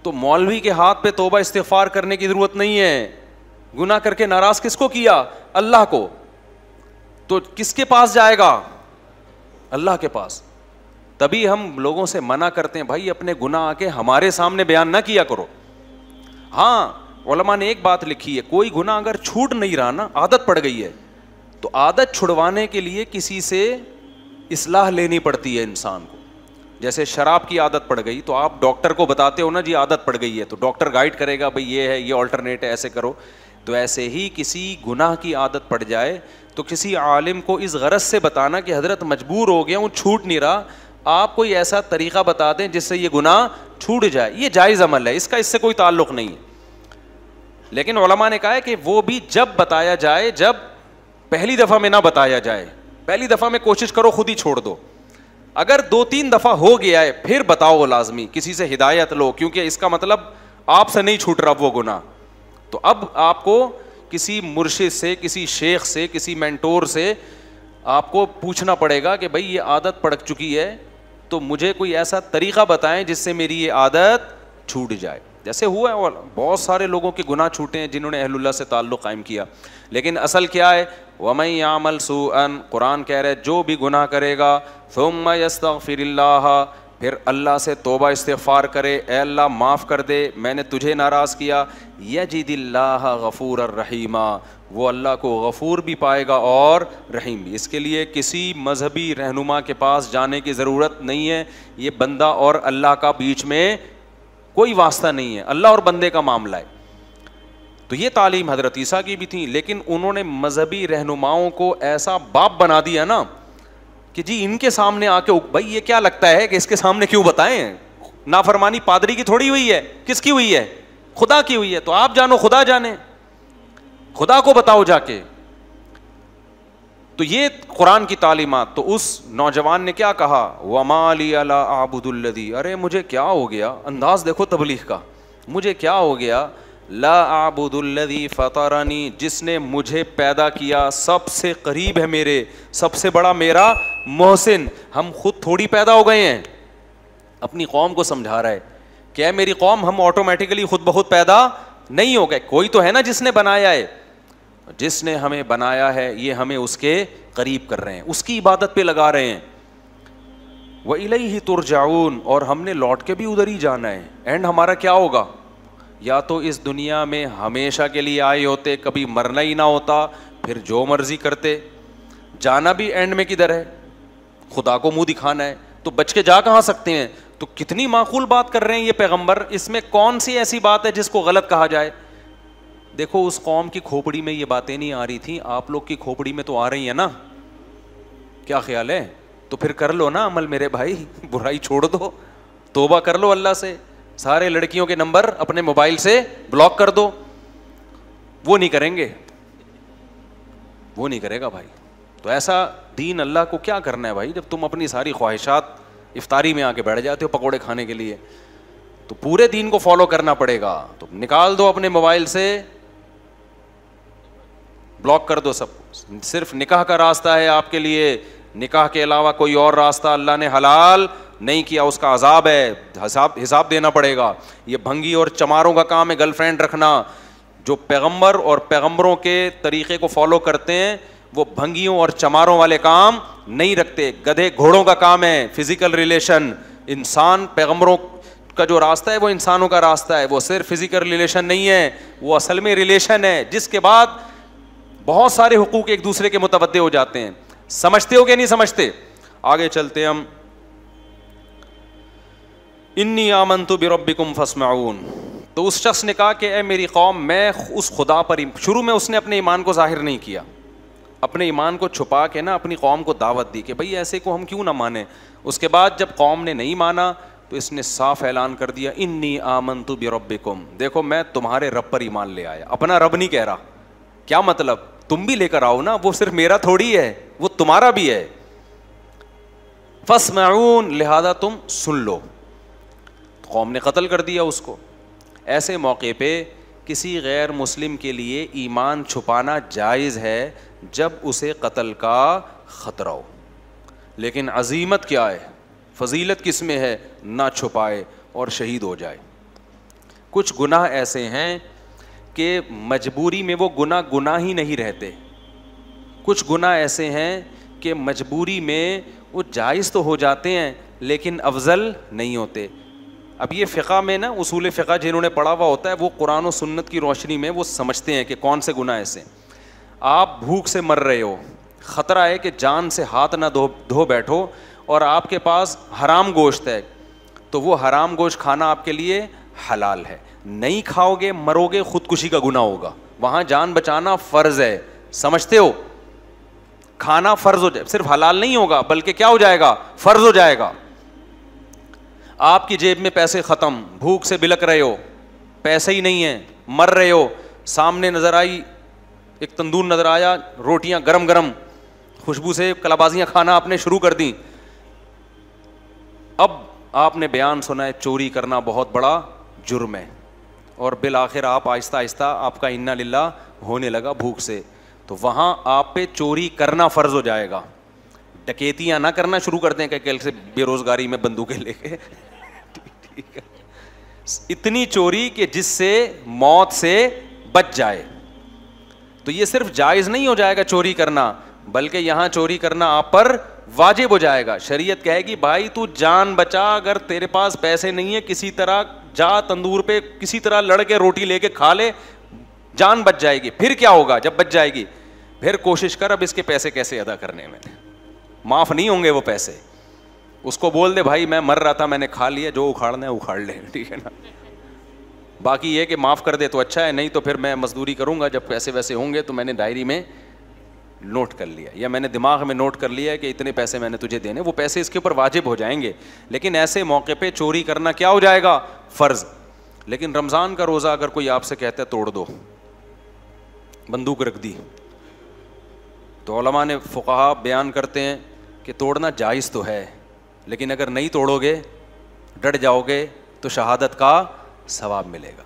Speaker 2: تو مولوی کے ہاتھ پہ توبہ استغفار کرنے کی ضرورت نہیں ہے. گناہ کر کے ناراض کس کو کیا؟ اللہ کو. تو کس کے پاس جائے گا؟ اللہ کے پاس. تبھی ہم لوگوں سے منع کرتے ہیں بھائی اپنے گناہ آ کے ہمارے سامنے بیان نہ کیا کرو. ہاں علماء نے ایک بات لکھی ہے, کوئی گناہ اگر چھوٹ نہیں رہا نا, عادت پڑ گئی ہے, تو عادت چھڑوانے کے لیے کسی سے اصلاح لینی پڑتی ہے انسان کو. جیسے شراب کی عادت پڑ گئی تو آپ ڈاکٹر کو بتاتے ہو نا جی عادت پڑ گئی ہے, تو ڈاکٹر گائیڈ کرے گا بھائی یہ ہے, یہ آلٹرنیٹ ہے, ایسے کرو. تو ایسے ہی کسی گناہ کی عادت پڑ جائے تو کسی عالم کو اس غرض سے بتانا کہ حضرت مجبور ہو گیا ہوں, چھوٹ نہیں رہا, آپ کوئی ایسا طریقہ بتا دیں جس سے یہ گناہ چھوٹ جائے. یہ جائز عمل ہے, اس کا اس سے کوئی تعلق نہیں ہے. لیکن علماء نے کہا ہے کہ وہ بھی جب بتایا جائے, جب پہلی دفعہ میں نہ بتایا جائے. پہلی دفعہ میں کوشش کرو خود ہی چھوڑ دو. اگر 2-3 دفعہ ہو گیا ہے پھر بتاؤ لازمی, کسی سے ہدایت لو, کیونکہ اس کا مطلب آپ سے نہیں چھوٹ رہا وہ گناہ. تو اب آپ کو کسی مرشد سے, کسی شیخ سے, کسی مینٹور سے آپ کو پوچھنا پڑے گا کہ بھائی یہ عادت پڑ چکی ہے تو مجھے کوئی ایسا طریقہ بتائیں جس سے میری یہ عادت چھوٹ جائے. جیسے ہوا ہے بہت سارے لوگوں کے گناہ چھوٹے ہیں جنہوں نے اہل اللہ سے تعلق قائم کیا. لیکن اصل کیا ہے, وَمَن يَعْمَلْ سُوءًا, قرآن کہہ رہے جو بھی گناہ کرے گا, ثُمَّ يَسْتَغْفِرِ اللَّهَ, پھر اللہ سے توبہ استغفار کرے, اے اللہ معاف کر دے, میں نے تجھے ناراض کیا, يَجِدِ اللَّهَ غَفُورًا رَحِيمًا, وہ اللہ کو غفور بھی پائے گا اور رحیم بھی. اس کے لیے کسی مذہبی رہنما کے پاس جانے کی ضرورت نہیں ہے. یہ بندہ اور اللہ کا بیچ میں کوئی واسطہ نہیں ہے, اللہ اور بندے کا معاملہ ہے. تو یہ تعلیم حضرت عیسیٰ کی بھی تھی, لیکن انہوں نے مذہبی رہنماؤں کو ایسا باپ بنا دیا نا کہ جی ان کے سامنے آ کے بھائی یہ کیا لگتا ہے کہ اس کے سامنے کیوں بتائیں, نافرمانی پادری کی تھوڑی ہوئی ہے, کس کی ہوئی ہے, خدا کی ہوئی ہے. تو آپ جانو خدا جانے, خدا کو بتاؤ جا کے. تو یہ قرآن کی تعلیمات. تو اس نوجوان نے کیا کہا, وَمَا لِيَ لَا أَعْبُدُ الَّذِي, ارے مجھے کیا ہو گیا, انداز دیکھو تبلیغ کا, مجھے کیا ہو گیا, لا اعبد الذی فطرنی, جس نے مجھے پیدا کیا, سب سے قریب ہے میرے, سب سے بڑا میرا محسن. ہم خود تھوڑی پیدا ہو گئے ہیں, اپنی قوم کو سمجھا رہا ہے کہ اے میری قوم, ہم آٹومیٹیکلی خود بخود پیدا نہیں ہو گئے, کوئی تو ہے نا جس نے بنایا ہے. جس نے ہمیں بنایا ہے یہ ہمیں اس کے قریب کر رہے ہیں, اس کی عبادت پہ لگا رہے ہیں. وَإِلَيْهِ تُرْجَعُونَ, اور ہم نے لوٹ کے بھی ادھر ہی جانا ہے. اینڈ ہمارا کیا ہوگا, یا تو اس دنیا میں ہمیشہ کے لیے آئے ہوتے, کبھی مرنا ہی نہ ہوتا, پھر جو مرضی کرتے. جانا بھی اینڈ میں کدھر ہے, خدا کو منہ دکھانا ہے, تو بچ کے جا کہاں سکتے ہیں. تو کتنی معقول بات کر رہے ہیں یہ پیغمبر, اس میں کون سی ایسی بات ہے جس کو غلط کہا جائے. دیکھو اس قوم کی کھوپڑی میں یہ باتیں نہیں آ رہی تھیں, آپ لوگ کی کھوپڑی میں تو آ رہی ہیں نا, کیا خیال ہے. تو پھر کر لو نا عمل میرے بھائی, برائی چھوڑ دو, توبہ کر لو اللہ سے, سارے لڑکیوں کے نمبر اپنے موبائل سے بلاک کر دو. وہ نہیں کریں گے, وہ نہیں کرے گا بھائی. تو ایسا دین اللہ کو کیا کرنا ہے بھائی, جب تم اپنی ساری خواہشات افطاری میں آ کے بیٹھ جاتے ہو پکوڑے کھانے کے لیے. تو پورے دین کو فالو کرنا پڑے گا. تو نکال دو اپنے موبائل سے, بلاک کر دو سب. صرف نکاح کا راستہ ہے آپ کے لیے, نکاح کے علاوہ کوئی اور راستہ اللہ نے حلال نہیں کیا, اس کا عذاب ہے, حساب دینا پڑے گا. یہ بھنگی اور چماروں کا کام ہے گرل فرینڈ رکھنا. جو پیغمبر اور پیغمبروں کے طریقے کو فالو کرتے ہیں وہ بھنگیوں اور چماروں والے کام نہیں رکھتے. گدھے گھوڑوں کا کام ہے فزیکل ریلیشن. انسان, پیغمبروں کا جو راستہ ہے وہ انسانوں کا راستہ ہے, وہ صرف فزیکل ریلیشن نہیں ہے, وہ اصل میں ریلیشن ہے جس کے بعد بہت سارے حقوق ایک دوسرے کے متوجہ ہو جاتے ہیں. سمجھتے ہو کہ نہیں سمجھتے. آگے چلتے ہم. انی آمنت بربکم فاسمعون. تو اس شخص نے کہا کہ اے میری قوم, میں اس خدا پر, شروع میں اس نے اپنے ایمان کو ظاہر نہیں کیا, اپنے ایمان کو چھپا کے نا اپنی قوم کو دعوت دی کہ بھئی ایسے کو ہم کیوں نہ مانیں. اس کے بعد جب قوم نے نہیں مانا تو اس نے صاف اعلان کر دیا, انی آمنت بربکم, دیکھو میں تمہارے رب پر ایمان لے آیا. اپنا رب نہیں کہہ رہا. کیا مطلب, تم بھی لے کر آؤ نا, وہ صرف میرا تھوڑی ہے, وہ تمہارا بھی ہے. فاسمعون, لہذا تم سن لو. قوم نے قتل کر دیا اس کو. ایسے موقع پہ کسی غیر مسلم کے لیے ایمان چھپانا جائز ہے جب اسے قتل کا خطرہ ہو. لیکن عظیمت کیا ہے, فضیلت کس میں ہے, نہ چھپائے اور شہید ہو جائے. کچھ گناہ ایسے ہیں کہ مجبوری میں وہ گناہ ہی نہیں رہتے. کچھ گناہ ایسے ہیں کہ مجبوری میں وہ جائز تو ہو جاتے ہیں لیکن افضل نہیں ہوتے. اب یہ فقہ میں نا, اصول فقہ جنہوں نے پڑھا ہوا ہوتا ہے وہ قرآن و سنت کی روشنی میں وہ سمجھتے ہیں کہ کون سے گناہ ایسے. آپ بھوک سے مر رہے ہو, خطرہ ہے کہ جان سے ہاتھ نہ دھو بیٹھو, اور آپ کے پاس حرام گوشت ہے, تو وہ حرام گوشت کھانا آپ کے لیے حلال ہے. نہیں کھاؤ گے مرو گے, خودکشی کا گناہ ہوگا. وہاں جان بچانا فرض ہے, سمجھتے ہو, کھانا فرض ہو جائے, صرف حلال نہیں ہوگا بلکہ کیا ہو جائے گا, فرض ہو جائے گا. آپ کی جیب میں پیسے ختم, بھوک سے بلک رہے ہو, پیسے ہی نہیں ہیں, مر رہے ہو, سامنے نظر آئی ایک تندور نظر آیا, روٹیاں گرم گرم, خوشبو سے کلابازیاں کھانا آپ نے شروع کر دیں. اب آپ نے بیان سنا ہے چوری کرنا بہت بڑا جرم ہے, اور بالآخر آپ آہستہ آہستہ آپ کا انا للہ ہونے لگا بھوک سے, تو وہاں آپ پہ چوری کرنا فرض ہو جائے گا. ڈکیتیاں نہ کرنا شروع کر دیں کہ کل سے بے روزگاری میں بندوقیں لے کے, ٹھیک ہے, اتنی چوری کہ جس سے موت سے بچ جائے. تو یہ صرف جائز نہیں ہو جائے گا چوری کرنا, بلکہ یہاں چوری کرنا آپ پر واجب ہو جائے گا. شریعت کہے گی بھائی تو جان بچا, اگر تیرے پاس پیسے نہیں ہے کسی طرح جا تندور پہ کسی طرح لڑ کے روٹی لے کے کھا لے, جان بچ جائے گی. پھر کیا ہوگا جب بچ جائے گی, پھر کوشش کر اب اس کے پیسے کیسے ادا کرنے میں, معاف نہیں ہوں گے وہ پیسے. اس کو بول دے بھائی میں مر رہا تھا میں نے کھا لیا, جو اکھاڑنا ہے اکھاڑ لے, ٹھیک ہے نا. باقی یہ کہ معاف کر دے تو اچھا ہے, نہیں تو پھر میں مزدوری کروں گا, جب پیسے ویسے ہوں گے تو میں نے ڈائری میں نوٹ کر لیا, یا میں نے دماغ میں نوٹ کر لیا ہے کہ اتنے پیسے میں نے تجھے دینے, وہ پیسے اس کے اوپر واجب ہو جائیں گے. لیکن ایسے موقع پہ چوری کرنا کیا ہو جائے گا, فرض. لیکن رمضان کا روزہ اگر کوئی آپ سے کہتا ہے توڑ دو, بندوق رکھ دی, تو علماء نے فقہا بیان کرتے ہیں کہ توڑنا جائز تو ہے, لیکن اگر نہیں توڑو گے, ڈٹ جاؤ گے, تو شہادت کا ثواب ملے گا.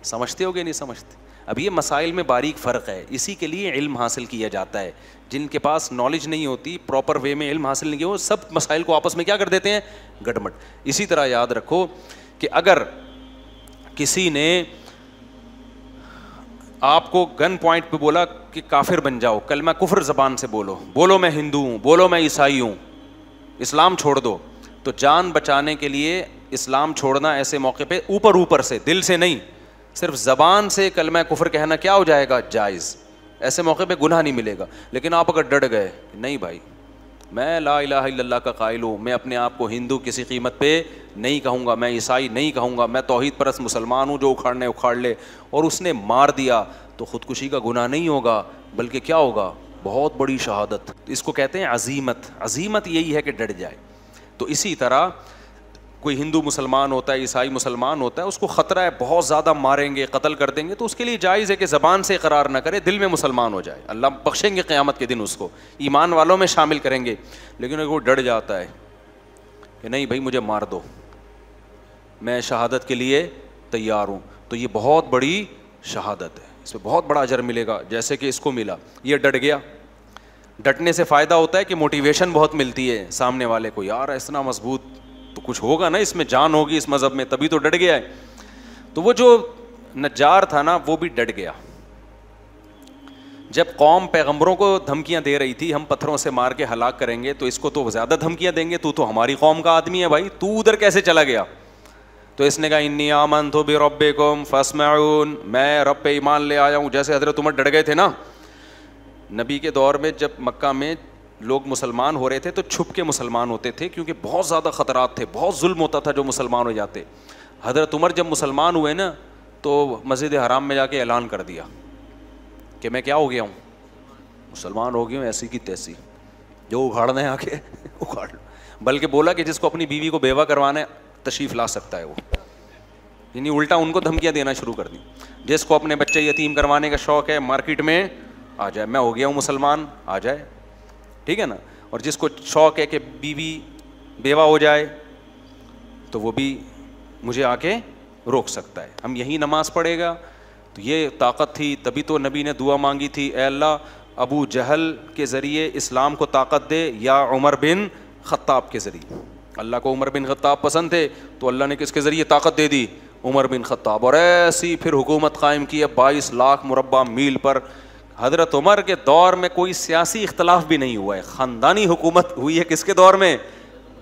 Speaker 2: سمجھتے ہو گے نہیں سمجھتے؟ اب یہ مسائل میں باریک فرق ہے, اسی کے لیے علم حاصل کیا جاتا ہے. جن کے پاس نالج نہیں ہوتی, پراپر وے میں علم حاصل نہیں کیا, وہ سب مسائل کو آپس میں کیا کر دیتے ہیں, گڑمٹ. اسی طرح یاد رکھو کہ اگر کسی نے آپ کو گن پوائنٹ پہ بولا کہ کافر بن جاؤ, کلمہ کفر زبان سے بولو, بولو میں ہندو ہوں, بولو میں عیسائی ہوں, اسلام چھوڑ دو, تو جان بچانے کے لیے اسلام چھوڑنا ایسے موقع پہ اوپر سے, دل سے نہیں, صرف زبان سے کلمہ کفر کہنا کیا ہو جائے گا, جائز. ایسے موقع پہ گناہ نہیں ملے گا. لیکن آپ اگر ڈٹ گئے, نہیں بھائی میں لا الہ الا اللہ کا قائل ہوں, میں اپنے آپ کو ہندو کسی قیمت پہ نہیں کہوں گا, میں عیسائی نہیں کہوں گا, میں توحید پرست مسلمان ہوں, جو اکھاڑنے اکھاڑ لے, اور اس نے مار دیا, تو خودکشی کا گناہ نہیں ہوگا, بلکہ کیا ہوگا, بہت بڑی شہادت. اس کو کہتے ہیں عزیمت. عزیمت یہی ہے کہ ڈٹ جائے. تو اسی طرح کوئی ہندو مسلمان ہوتا ہے, عیسائی مسلمان ہوتا ہے, اس کو خطرہ ہے بہت زیادہ ماریں گے, قتل کر دیں گے, تو اس کے لیے جائز ہے کہ زبان سے اقرار نہ کرے, دل میں مسلمان ہو جائے. اللہ بخشیں گے قیامت کے دن اس کو, ایمان والوں میں شامل کریں گے. لیکن اگر وہ ڈر جاتا ہے کہ نہیں بھائی مجھے مار دو, میں شہادت کے لیے تیار ہوں, تو یہ بہت بڑی شہادت ہے, اس پہ بہت بڑا اجر ملے گا, جیسے کہ اس کو ملا. یہ ڈٹ گیا, ڈٹنے سے فائدہ ہوتا ہے کہ موٹیویشن بہت ملتی ہے سامنے والے کو, یار اتنا مضبوط تو کچھ ہوگا نا, اس میں جان ہوگی اس مذہب میں, تبھی تو ڈٹ گیا ہے. تو وہ جو نجار تھا نا, وہ بھی ڈٹ گیا. جب قوم پیغمبروں کو دھمکیاں دے رہی تھی, ہم پتھروں سے مار کے ہلاک کریں گے, تو اس کو تو زیادہ دھمکیاں دیں گے, تو ہماری قوم کا آدمی ہے بھائی, تو ادھر کیسے چلا گیا؟ تو اس نے کہا انی آمنت بربکم فاسمعون, میں رب پہ ایمان لے آیا ہوں. جیسے حضرت عمر ڈٹ گئے تھے نا, نبی کے دور میں جب مکہ میں لوگ مسلمان ہو رہے تھے تو چھپ کے مسلمان ہوتے تھے, کیونکہ بہت زیادہ خطرات تھے, بہت ظلم ہوتا تھا جو مسلمان ہو جاتے. حضرت عمر جب مسلمان ہوئے نا, تو مسجد حرام میں جا کے اعلان کر دیا کہ میں کیا ہو گیا ہوں, مسلمان ہو گیا ہوں, ایسی کی تیسی, جو اکھاڑنا ہے آ کے اکھاڑ لو. بلکہ بولا کہ جس کو اپنی بیوی کو بیوہ کروانا ہے تشریف لا سکتا ہے وہ, یعنی الٹا ان کو دھمکیاں دینا شروع کر دی. جس کو اپنے بچے یتیم کروانے کا شوق ہے مارکیٹ میں آ جائے, میں ہو گیا ہوں مسلمان, آ جائے, ٹھیک ہے نا. اور جس کو شوق ہے کہ بیوی بیوہ ہو جائے, تو وہ بھی مجھے آ کے روک سکتا ہے. ہم یہی نماز پڑھے گا, تو یہ طاقت تھی, تبھی تو نبی نے دعا مانگی تھی, اے اللہ ابو جہل کے ذریعے اسلام کو طاقت دے, یا عمر بن خطاب کے ذریعے. اللہ کو عمر بن خطاب پسند تھے, تو اللہ نے کس کے ذریعے طاقت دے دی, عمر بن خطاب. اور ایسی پھر حکومت قائم کی ہے 22 لاکھ مربع میل پر. حضرت عمر کے دور میں کوئی سیاسی اختلاف بھی نہیں ہوا ہے, خاندانی حکومت ہوئی ہے. کس کے دور میں؟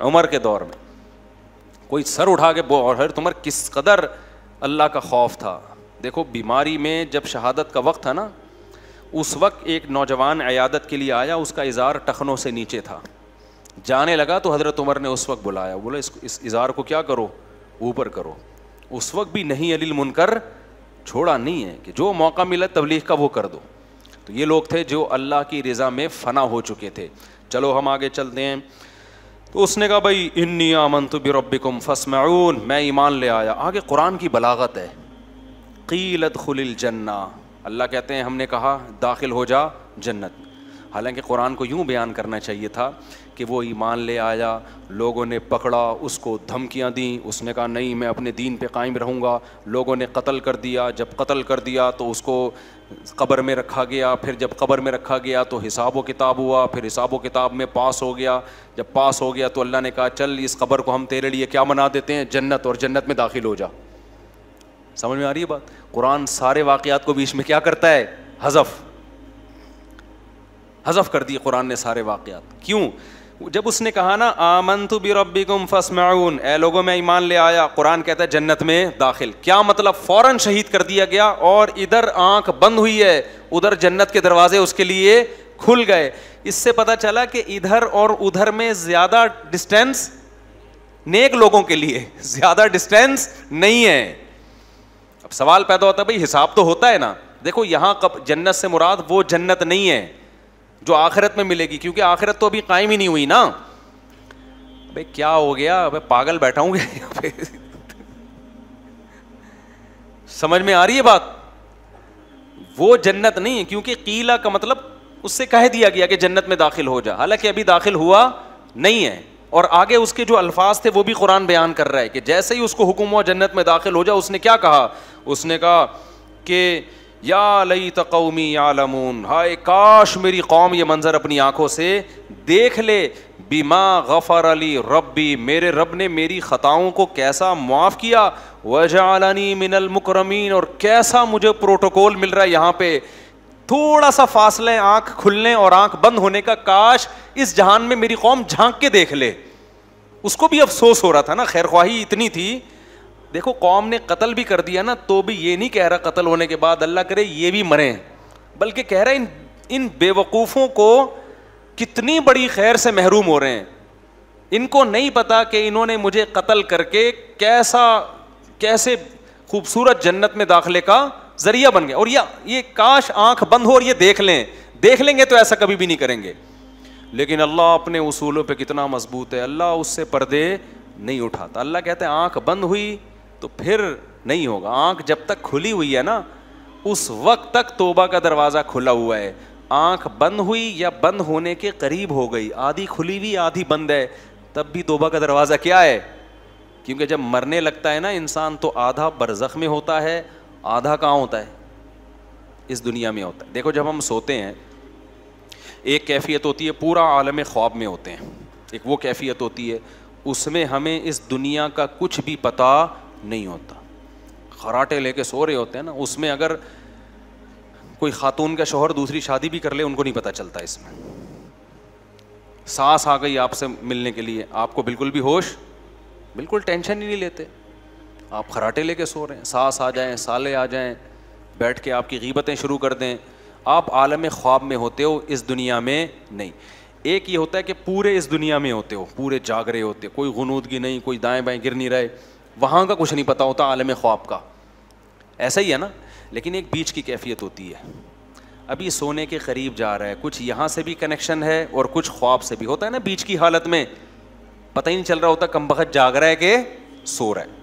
Speaker 2: عمر کے دور میں. کوئی سر اٹھا کے اور حضرت عمر کس قدر اللہ کا خوف تھا. دیکھو بیماری میں جب شہادت کا وقت تھا نا, اس وقت ایک نوجوان عیادت کے لیے آیا, اس کا ازار ٹخنوں سے نیچے تھا, جانے لگا, تو حضرت عمر نے اس وقت بلایا, بولا اس ازار کو کیا کرو, اوپر کرو. اس وقت بھی نہیں علی المنکر چھوڑا نہیں ہے, کہ جو موقع ملا تبلیغ کا وہ کر دو. تو یہ لوگ تھے جو اللہ کی رضا میں فنا ہو چکے تھے. چلو ہم آگے چلتے ہیں. تو اس نے کہا بھائی انی آمنت بربکم فاسمعون، میں ایمان لے آیا. آگے قرآن کی بلاغت ہے. قیل ادخل الجنہ، اللہ کہتے ہیں ہم نے کہا داخل ہو جا جنت. حالانکہ قرآن کو یوں بیان کرنا چاہیے تھا کہ وہ ایمان لے آیا، لوگوں نے پکڑا، اس کو دھمکیاں دیں، اس نے کہا نہیں میں اپنے دین پہ قائم رہوں گا. لوگوں نے قتل کر دیا، جب قتل کر دیا تو اس کو قبر میں رکھا گیا. پھر جب قبر میں رکھا گیا تو حساب و کتاب ہوا، پھر حساب و کتاب میں پاس ہو گیا. جب پاس ہو گیا تو اللہ نے کہا چل اس قبر کو ہم تیرے لیے کیا بنا دیتے ہیں، جنت، اور جنت میں داخل ہو جا. سمجھ میں آ رہی ہے بات؟ قرآن سارے واقعات کو بیچ میں کیا کرتا ہے، حذف کر دی قرآن نے سارے واقعات. کیوں؟ جب اس نے کہا نا آمنت بربکم فاسمعون، اے لوگوں میں ایمان لے آیا، قرآن کہتا ہے جنت میں داخل. کیا مطلب؟ فوراً شہید کر دیا گیا، اور ادھر آنکھ بند ہوئی ہے، ادھر جنت کے دروازے اس کے لیے کھل گئے. اس سے پتہ چلا کہ ادھر اور ادھر میں زیادہ ڈسٹینس نیک لوگوں کے لیے زیادہ ڈسٹینس نہیں ہے. اب سوال پیدا ہوتا ہے بھائی حساب تو ہوتا ہے نا. دیکھو یہاں جنت سے مراد وہ جنت نہیں ہے جو آخرت میں ملے گی، کیونکہ آخرت تو ابھی قائم ہی نہیں ہوئی نا. بھائی کیا ہو گیا، میں پاگل بیٹھا ہوں گیا یہاں پہ. سمجھ میں آ رہی ہے بات؟ وہ جنت نہیں ہے، کیونکہ قیلا کا مطلب اس سے کہہ دیا گیا کہ جنت میں داخل ہو جا، حالانکہ ابھی داخل ہوا نہیں ہے. اور آگے اس کے جو الفاظ تھے وہ بھی قرآن بیان کر رہا ہے کہ جیسے ہی اس کو حکم ہوا جنت میں داخل ہو جا، اس نے کیا کہا؟ اس نے کہا کہ یا لیت قومی یعلمون، ہائے کاش میری قوم یہ منظر اپنی آنکھوں سے دیکھ لے. بما غفر لی ربی، میرے رب نے میری خطاؤں کو کیسا معاف کیا. وجعلنی من المکرمین، اور کیسا مجھے پروٹوکول مل رہا ہے یہاں پہ. تھوڑا سا فاصلہ آنکھ کھلنے اور آنکھ بند ہونے کا، کاش اس جہان میں میری قوم جھانک کے دیکھ لے. اس کو بھی افسوس ہو رہا تھا نا، خیر خواہی اتنی تھی. دیکھو قوم نے قتل بھی کر دیا نا، تو بھی یہ نہیں کہہ رہا قتل ہونے کے بعد اللہ کرے یہ بھی مریں، بلکہ کہہ رہا ان بے وقوفوں کو کتنی بڑی خیر سے محروم ہو رہے ہیں. ان کو نہیں پتا کہ انہوں نے مجھے قتل کر کے کیسے خوبصورت جنت میں داخلے کا ذریعہ بن گئے. اور یہ کاش آنکھ بند ہو اور یہ دیکھ لیں گے تو ایسا کبھی بھی نہیں کریں گے. لیکن اللہ اپنے اصولوں پہ کتنا مضبوط ہے، اللہ اس سے پردے نہیں اٹھاتا. اللہ کہتے ہیں آنکھ بند ہوئی تو پھر نہیں ہوگا. آنکھ جب تک کھلی ہوئی ہے نا، اس وقت تک توبہ کا دروازہ کھلا ہوا ہے. آنکھ بند ہوئی یا بند ہونے کے قریب ہو گئی، آدھی کھلی ہوئی آدھی بند ہے، تب بھی توبہ کا دروازہ کیا ہے. کیونکہ جب مرنے لگتا ہے نا انسان، تو آدھا برزخ میں ہوتا ہے، آدھا کہاں ہوتا ہے، اس دنیا میں ہوتا ہے. دیکھو جب ہم سوتے ہیں ایک کیفیت ہوتی ہے، پورا عالم خواب میں ہوتے ہیں. ایک وہ کیفیت ہوتی ہے اس میں ہمیں اس دنیا کا کچھ بھی پتہ نہیں ہوتا. خراٹے لے کے سو رہے ہوتے ہیں نا، اس میں اگر کوئی خاتون کا شوہر دوسری شادی بھی کر لے ان کو نہیں پتہ چلتا. اس میں سانس آ گئی آپ سے ملنے کے لیے، آپ کو بالکل بھی ہوش، بالکل ٹینشن ہی نہیں لیتے. آپ خراٹے لے کے سو رہے ہیں، سانس آ جائیں، سالے آ جائیں، بیٹھ کے آپ کی غیبتیں شروع کر دیں. آپ عالم خواب میں ہوتے ہو، اس دنیا میں نہیں. ایک یہ ہوتا ہے کہ پورے اس دنیا میں ہوتے ہو، پورے جاگ رہے ہوتے، کوئی غنودگی نہیں، کوئی دائیں بائیں گر نہیں رہے، وہاں کا کچھ نہیں پتہ ہوتا عالم خواب کا. ایسا ہی ہے نا. لیکن ایک بیچ کی کیفیت ہوتی ہے، ابھی سونے کے قریب جا رہا ہے، کچھ یہاں سے بھی کنیکشن ہے اور کچھ خواب سے بھی ہوتا ہے نا. بیچ کی حالت میں پتہ ہی نہیں چل رہا ہوتا کم بخت جاگ رہا ہے کہ سو رہا ہے،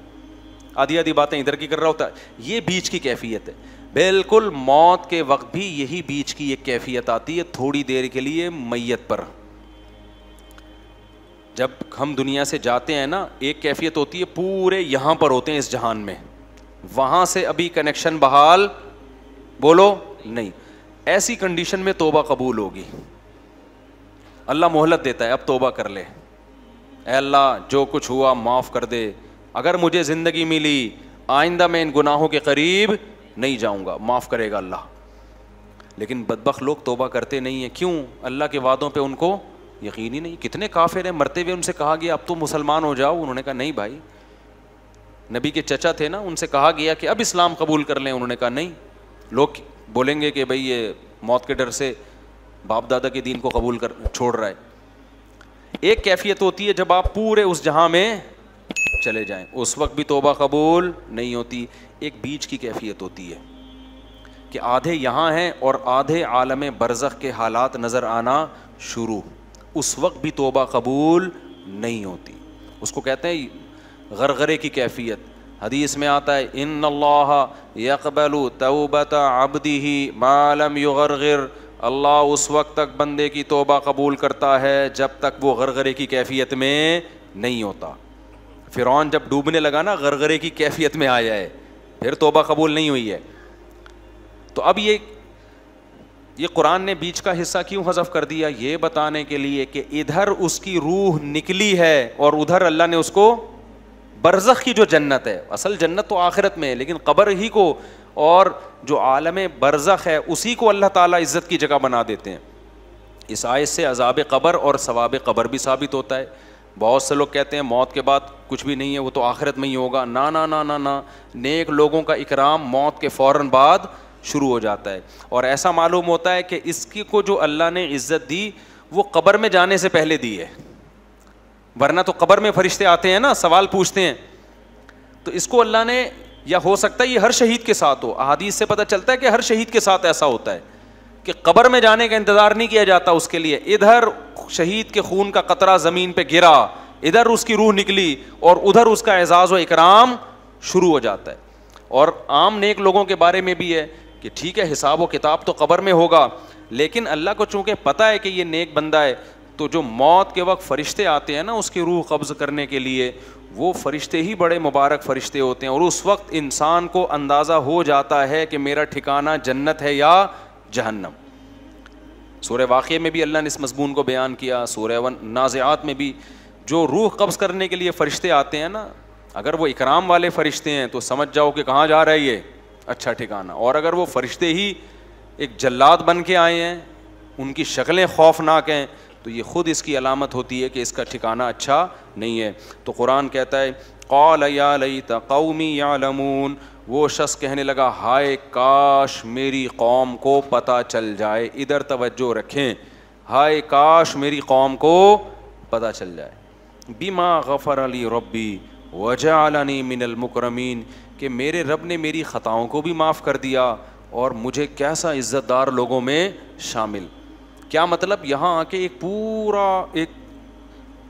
Speaker 2: آدھی باتیں ادھر کی کر رہا ہوتا ہے. یہ بیچ کی کیفیت ہے. بالکل موت کے وقت بھی یہی بیچ کی ایک کیفیت آتی ہے، تھوڑی دیر کے لیے میت پر. جب ہم دنیا سے جاتے ہیں نا، ایک کیفیت ہوتی ہے پورے یہاں پر ہوتے ہیں اس جہان میں، وہاں سے ابھی کنیکشن بحال بولو نہیں. ایسی کنڈیشن میں توبہ قبول ہوگی. اللہ مہلت دیتا ہے، اب توبہ کر لے، اے اللہ جو کچھ ہوا معاف کر دے، اگر مجھے زندگی ملی آئندہ میں ان گناہوں کے قریب نہیں جاؤں گا، معاف کرے گا اللہ. لیکن بدبخت لوگ توبہ کرتے نہیں ہیں. کیوں؟ اللہ کے وعدوں پہ ان کو یقین ہی نہیں. کتنے کافر ہیں، مرتے ہوئے ان سے کہا گیا اب تو مسلمان ہو جاؤ، انہوں نے کہا نہیں بھائی. نبی کے چچا تھے نا، ان سے کہا گیا کہ اب اسلام قبول کر لیں، انہوں نے کہا نہیں. لوگ بولیں گے کہ بھائی یہ موت کے ڈر سے باپ دادا کے دین کو قبول کر چھوڑ رہا ہے. ایک کیفیت ہوتی ہے جب آپ پورے اس جہاں میں چلے جائیں، اس وقت بھی توبہ قبول نہیں ہوتی. ایک بیچ کی کیفیت ہوتی ہے کہ آدھے یہاں ہیں اور آدھے عالم برزخ کے حالات نظر آنا شروع، اس وقت بھی توبہ قبول نہیں ہوتی. اس کو کہتے ہیں غرغرے کی کیفیت. حدیث میں آتا ہے ان اللہ یقبل توبۃ عبدہ ما لم یغرغر, اللہ اس وقت تک بندے کی توبہ قبول کرتا ہے جب تک وہ غرغرے کی کیفیت میں نہیں ہوتا. فرعون جب ڈوبنے لگا نا, غرغرے کی کیفیت میں آیا ہے, پھر توبہ قبول نہیں ہوئی ہے. تو اب یہ قرآن نے بیچ کا حصہ کیوں حذف کر دیا؟ یہ بتانے کے لیے کہ ادھر اس کی روح نکلی ہے اور ادھر اللہ نے اس کو برزخ کی جو جنت ہے, اصل جنت تو آخرت میں ہے, لیکن قبر ہی کو اور جو عالم برزخ ہے اسی کو اللہ تعالیٰ عزت کی جگہ بنا دیتے ہیں. اس آیت سے عذاب قبر اور ثواب قبر بھی ثابت ہوتا ہے. بہت سے لوگ کہتے ہیں موت کے بعد کچھ بھی نہیں ہے, وہ تو آخرت میں ہی ہوگا. نا نا نا نا نا, نیک لوگوں کا اکرام موت کے فوراً بعد شروع ہو جاتا ہے. اور ایسا معلوم ہوتا ہے کہ اس کی کو جو اللہ نے عزت دی وہ قبر میں جانے سے پہلے دی ہے, ورنہ تو قبر میں فرشتے آتے ہیں نا, سوال پوچھتے ہیں. تو اس کو اللہ نے, یا ہو سکتا ہے یہ ہر شہید کے ساتھ ہو, احادیث سے پتہ چلتا ہے کہ ہر شہید کے ساتھ ایسا ہوتا ہے کہ قبر میں جانے کا انتظار نہیں کیا جاتا اس کے لیے. ادھر شہید کے خون کا قطرہ زمین پہ گرا, ادھر اس کی روح نکلی اور ادھر اس کا اعزاز و اکرام شروع ہو جاتا ہے. اور عام نیک لوگوں کے بارے میں بھی ہے کہ ٹھیک ہے حساب و کتاب تو قبر میں ہوگا, لیکن اللہ کو چونکہ پتہ ہے کہ یہ نیک بندہ ہے, تو جو موت کے وقت فرشتے آتے ہیں نا اس کی روح قبض کرنے کے لیے, وہ فرشتے ہی بڑے مبارک فرشتے ہوتے ہیں. اور اس وقت انسان کو اندازہ ہو جاتا ہے کہ میرا ٹھکانہ جنت ہے یا جہنم. سورہ واقعہ میں بھی اللہ نے اس مضمون کو بیان کیا, سورہ نازعات میں بھی. جو روح قبض کرنے کے لیے فرشتے آتے ہیں نا, اگر وہ اکرام والے فرشتے ہیں تو سمجھ جاؤ کہ کہاں جا رہا ہے یہ اچھا ٹھکانہ. اور اگر وہ فرشتے ہی ایک جلاد بن کے آئے ہیں, ان کی شکلیں خوفناک ہیں, تو یہ خود اس کی علامت ہوتی ہے کہ اس کا ٹھکانہ اچھا نہیں ہے. تو قرآن کہتا ہے قال یا لیت قومی یعلمون, وہ شخص کہنے لگا ہائے کاش میری قوم کو پتہ چل جائے. ادھر توجہ رکھیں, ہائے کاش میری قوم کو پتہ چل جائے. بما غفر لی ربی وجعلنی من المکرمین, کہ میرے رب نے میری خطاؤں کو بھی معاف کر دیا اور مجھے کیسا عزت دار لوگوں میں شامل. کیا مطلب؟ یہاں آ کے ایک پورا ایک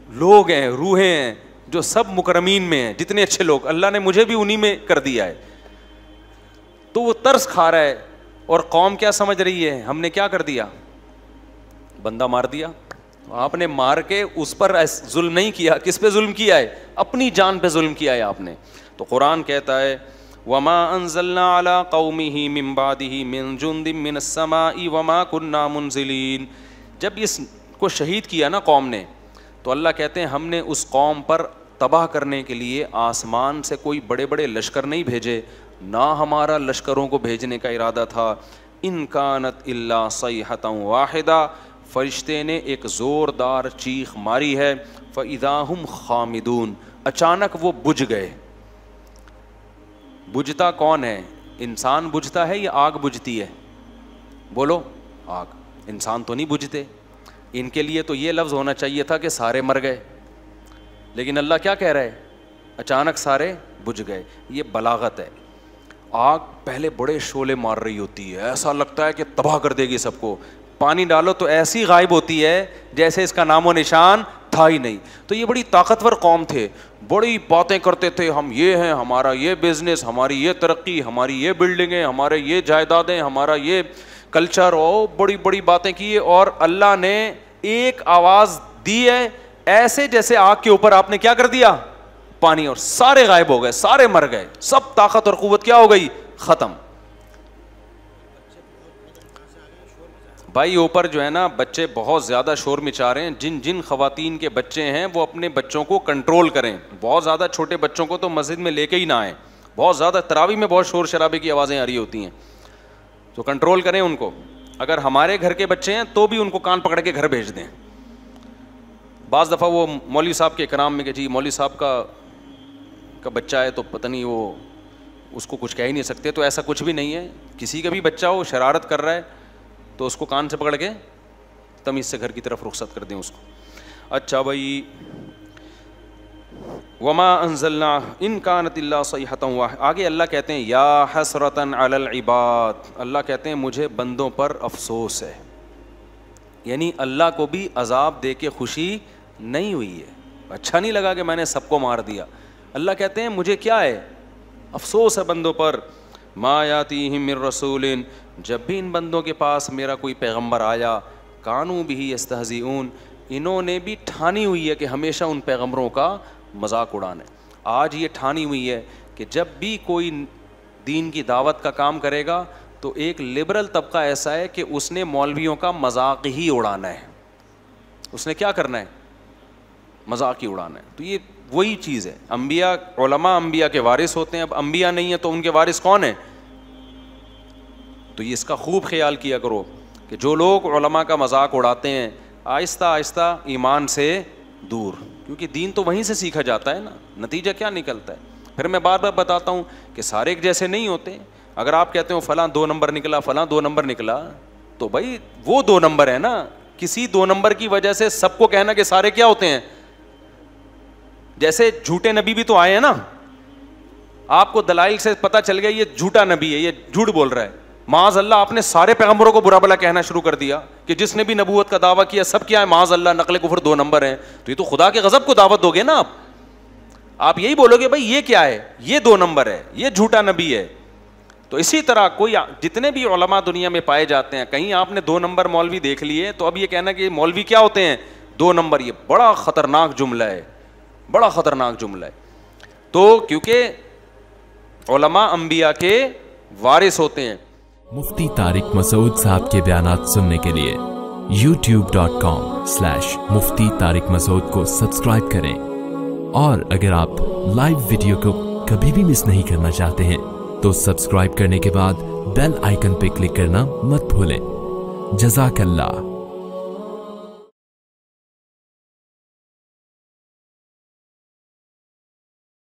Speaker 2: لوگ ہیں, روحیں ہیں جو سب مکرمین میں ہیں, جتنے اچھے لوگ اللہ نے مجھے بھی انہی میں کر دیا ہے. تو وہ ترس کھا رہا ہے, اور قوم کیا سمجھ رہی ہے ہم نے کیا کر دیا, بندہ مار دیا. آپ نے مار کے اس پر ظلم نہیں کیا, کس پہ ظلم کیا ہے؟ اپنی جان پہ ظلم کیا ہے آپ نے. تو قرآن کہتا ہے وما انزلنا على قومه من بعده من جند من السماء وما كنا منزلين. جب اس کو شہید کیا نا قوم نے, تو اللہ کہتے ہیں ہم نے اس قوم پر تباہ کرنے کے لیے آسمان سے کوئی بڑے بڑے لشکر نہیں بھیجے, نہ ہمارا لشکروں کو بھیجنے کا ارادہ تھا. ان كانت الا صيحة واحدة, فرشتے نے ایک زوردار چیخ ماری ہے. فاذا هم خامدون, اچانک وہ بجھ گئے. بجھتا کون ہے؟ انسان بجھتا ہے یا آگ بجھتی ہے؟ بولو. آگ. انسان تو نہیں بجھتے. ان کے لیے تو یہ لفظ ہونا چاہیے تھا کہ سارے مر گئے, لیکن اللہ کیا کہہ رہا ہے؟ اچانک سارے بجھ گئے. یہ بلاغت ہے. آگ پہلے بڑے شعلے مار رہی ہوتی ہے, ایسا لگتا ہے کہ تباہ کر دے گی سب کو. پانی ڈالو تو ایسی غائب ہوتی ہے جیسے اس کا نام و نشان تھا ہی نہیں. تو یہ بڑی طاقتور قوم تھے, بڑی باتیں کرتے تھے, ہم یہ ہیں, ہمارا یہ بزنس, ہماری یہ ترقی, ہماری یہ بلڈنگیں, ہمارے یہ جائیدادیں, ہمارا یہ کلچر, اور بڑی بڑی باتیں کی. اور اللہ نے ایک آواز دی ہے ایسے جیسے آگ کے اوپر آپ نے کیا کر دیا, پانی, اور سارے غائب ہو گئے, سارے مر گئے, سب طاقت اور قوت کیا ہو گئی, ختم. بھائی اوپر جو ہے نا بچے بہت زیادہ شور مچا رہے ہیں. جن جن خواتین کے بچے ہیں وہ اپنے بچوں کو کنٹرول کریں. بہت زیادہ چھوٹے بچوں کو تو مسجد میں لے کے ہی نہ آئیں. بہت زیادہ تراویح میں بہت شور شرابے کی آوازیں آ رہی ہوتی ہیں, تو کنٹرول کریں ان کو. اگر ہمارے گھر کے بچے ہیں تو بھی ان کو کان پکڑ کے گھر بھیج دیں. بعض دفعہ وہ مولوی صاحب کے کرام میں کہ جی مولوی صاحب کا بچہ ہے تو پتہ نہیں وہ اس کو کچھ کہہ ہی نہیں سکتے. تو ایسا کچھ بھی نہیں ہے. کسی کا بھی بچہ ہو شرارت کر رہا ہے تو اس کو کان سے پکڑ کے تمیز سے گھر کی طرف رخصت کر دیں اس کو. اچھا بھائی, وما انزلنا ان كانت الا صيحة واحدة. آگے اللہ کہتے ہیں یا حسرۃ علی العباد, اللہ کہتے ہیں مجھے بندوں پر افسوس ہے. یعنی اللہ کو بھی عذاب دے کے خوشی نہیں ہوئی ہے. اچھا نہیں لگا کہ میں نے سب کو مار دیا. اللہ کہتے ہیں مجھے کیا ہے, افسوس ہے بندوں پر. ما یاتیہم من رسول, جب بھی ان بندوں کے پاس میرا کوئی پیغمبر آیا, کانوا بہ یستہزئون, انہوں نے بھی ٹھانی ہوئی ہے کہ ہمیشہ ان پیغمبروں کا مذاق اڑانا ہے. آج یہ ٹھانی ہوئی ہے کہ جب بھی کوئی دین کی دعوت کا کام کرے گا تو ایک لبرل طبقہ ایسا ہے کہ اس نے مولویوں کا مذاق ہی اڑانا ہے. اس نے کیا کرنا ہے, مذاق ہی اڑانا ہے. تو یہ وہی چیز ہے. انبیاء, علماء انبیاء کے وارث ہوتے ہیں. اب انبیاء نہیں ہیں تو ان کے وارث کون ہیں؟ تو یہ اس کا خوب خیال کیا کرو کہ جو لوگ علماء کا مذاق اڑاتے ہیں آہستہ آہستہ ایمان سے دور, کیونکہ دین تو وہیں سے سیکھا جاتا ہے نا. نتیجہ کیا نکلتا ہے؟ پھر میں بار بار بتاتا ہوں کہ سارے ایک جیسے نہیں ہوتے. اگر آپ کہتے ہو فلاں 2 نمبر نکلا, فلاں 2 نمبر نکلا, تو بھائی وہ 2 نمبر ہے نا. کسی 2 نمبر کی وجہ سے سب کو کہنا کہ سارے کیا ہوتے ہیں. جیسے جھوٹے نبی بھی تو آئے ہیں نا, آپ کو دلائل سے پتہ چل گیا یہ جھوٹا نبی ہے, یہ جھوٹ بول رہا ہے. معاذ اللہ آپ نے سارے پیغمبروں کو برا بلا کہنا شروع کر دیا کہ جس نے بھی نبوت کا دعویٰ کیا سب کیا ہے معاذ اللہ نقل کفر 2 نمبر ہیں. تو یہ تو خدا کے غضب کو دعوت دو گے نا. آپ یہی بولو گے بھائی یہ کیا ہے, یہ 2 نمبر ہے, یہ جھوٹا نبی ہے. تو اسی طرح کوئی جتنے بھی علماء دنیا میں پائے جاتے ہیں, کہیں آپ نے 2 نمبر مولوی دیکھ لیے تو اب یہ کہنا کہ مولوی کیا ہوتے ہیں 2 نمبر, یہ بڑا خطرناک جملہ ہے, بڑا خطرناک جملہ ہے. تو کیونکہ علماء انبیاء کے وارث ہوتے ہیں.
Speaker 3: مفتی طارق مسعود صاحب کے بیانات سننے کے لیے youtube.com/مفتی طارق مسعود کو سبسکرائب کریں, اور اگر آپ لائیو ویڈیو کو کبھی بھی مس نہیں کرنا چاہتے ہیں تو سبسکرائب کرنے کے بعد بیل آئیکن پہ کلک کرنا مت بھولیں. جزاک اللہ.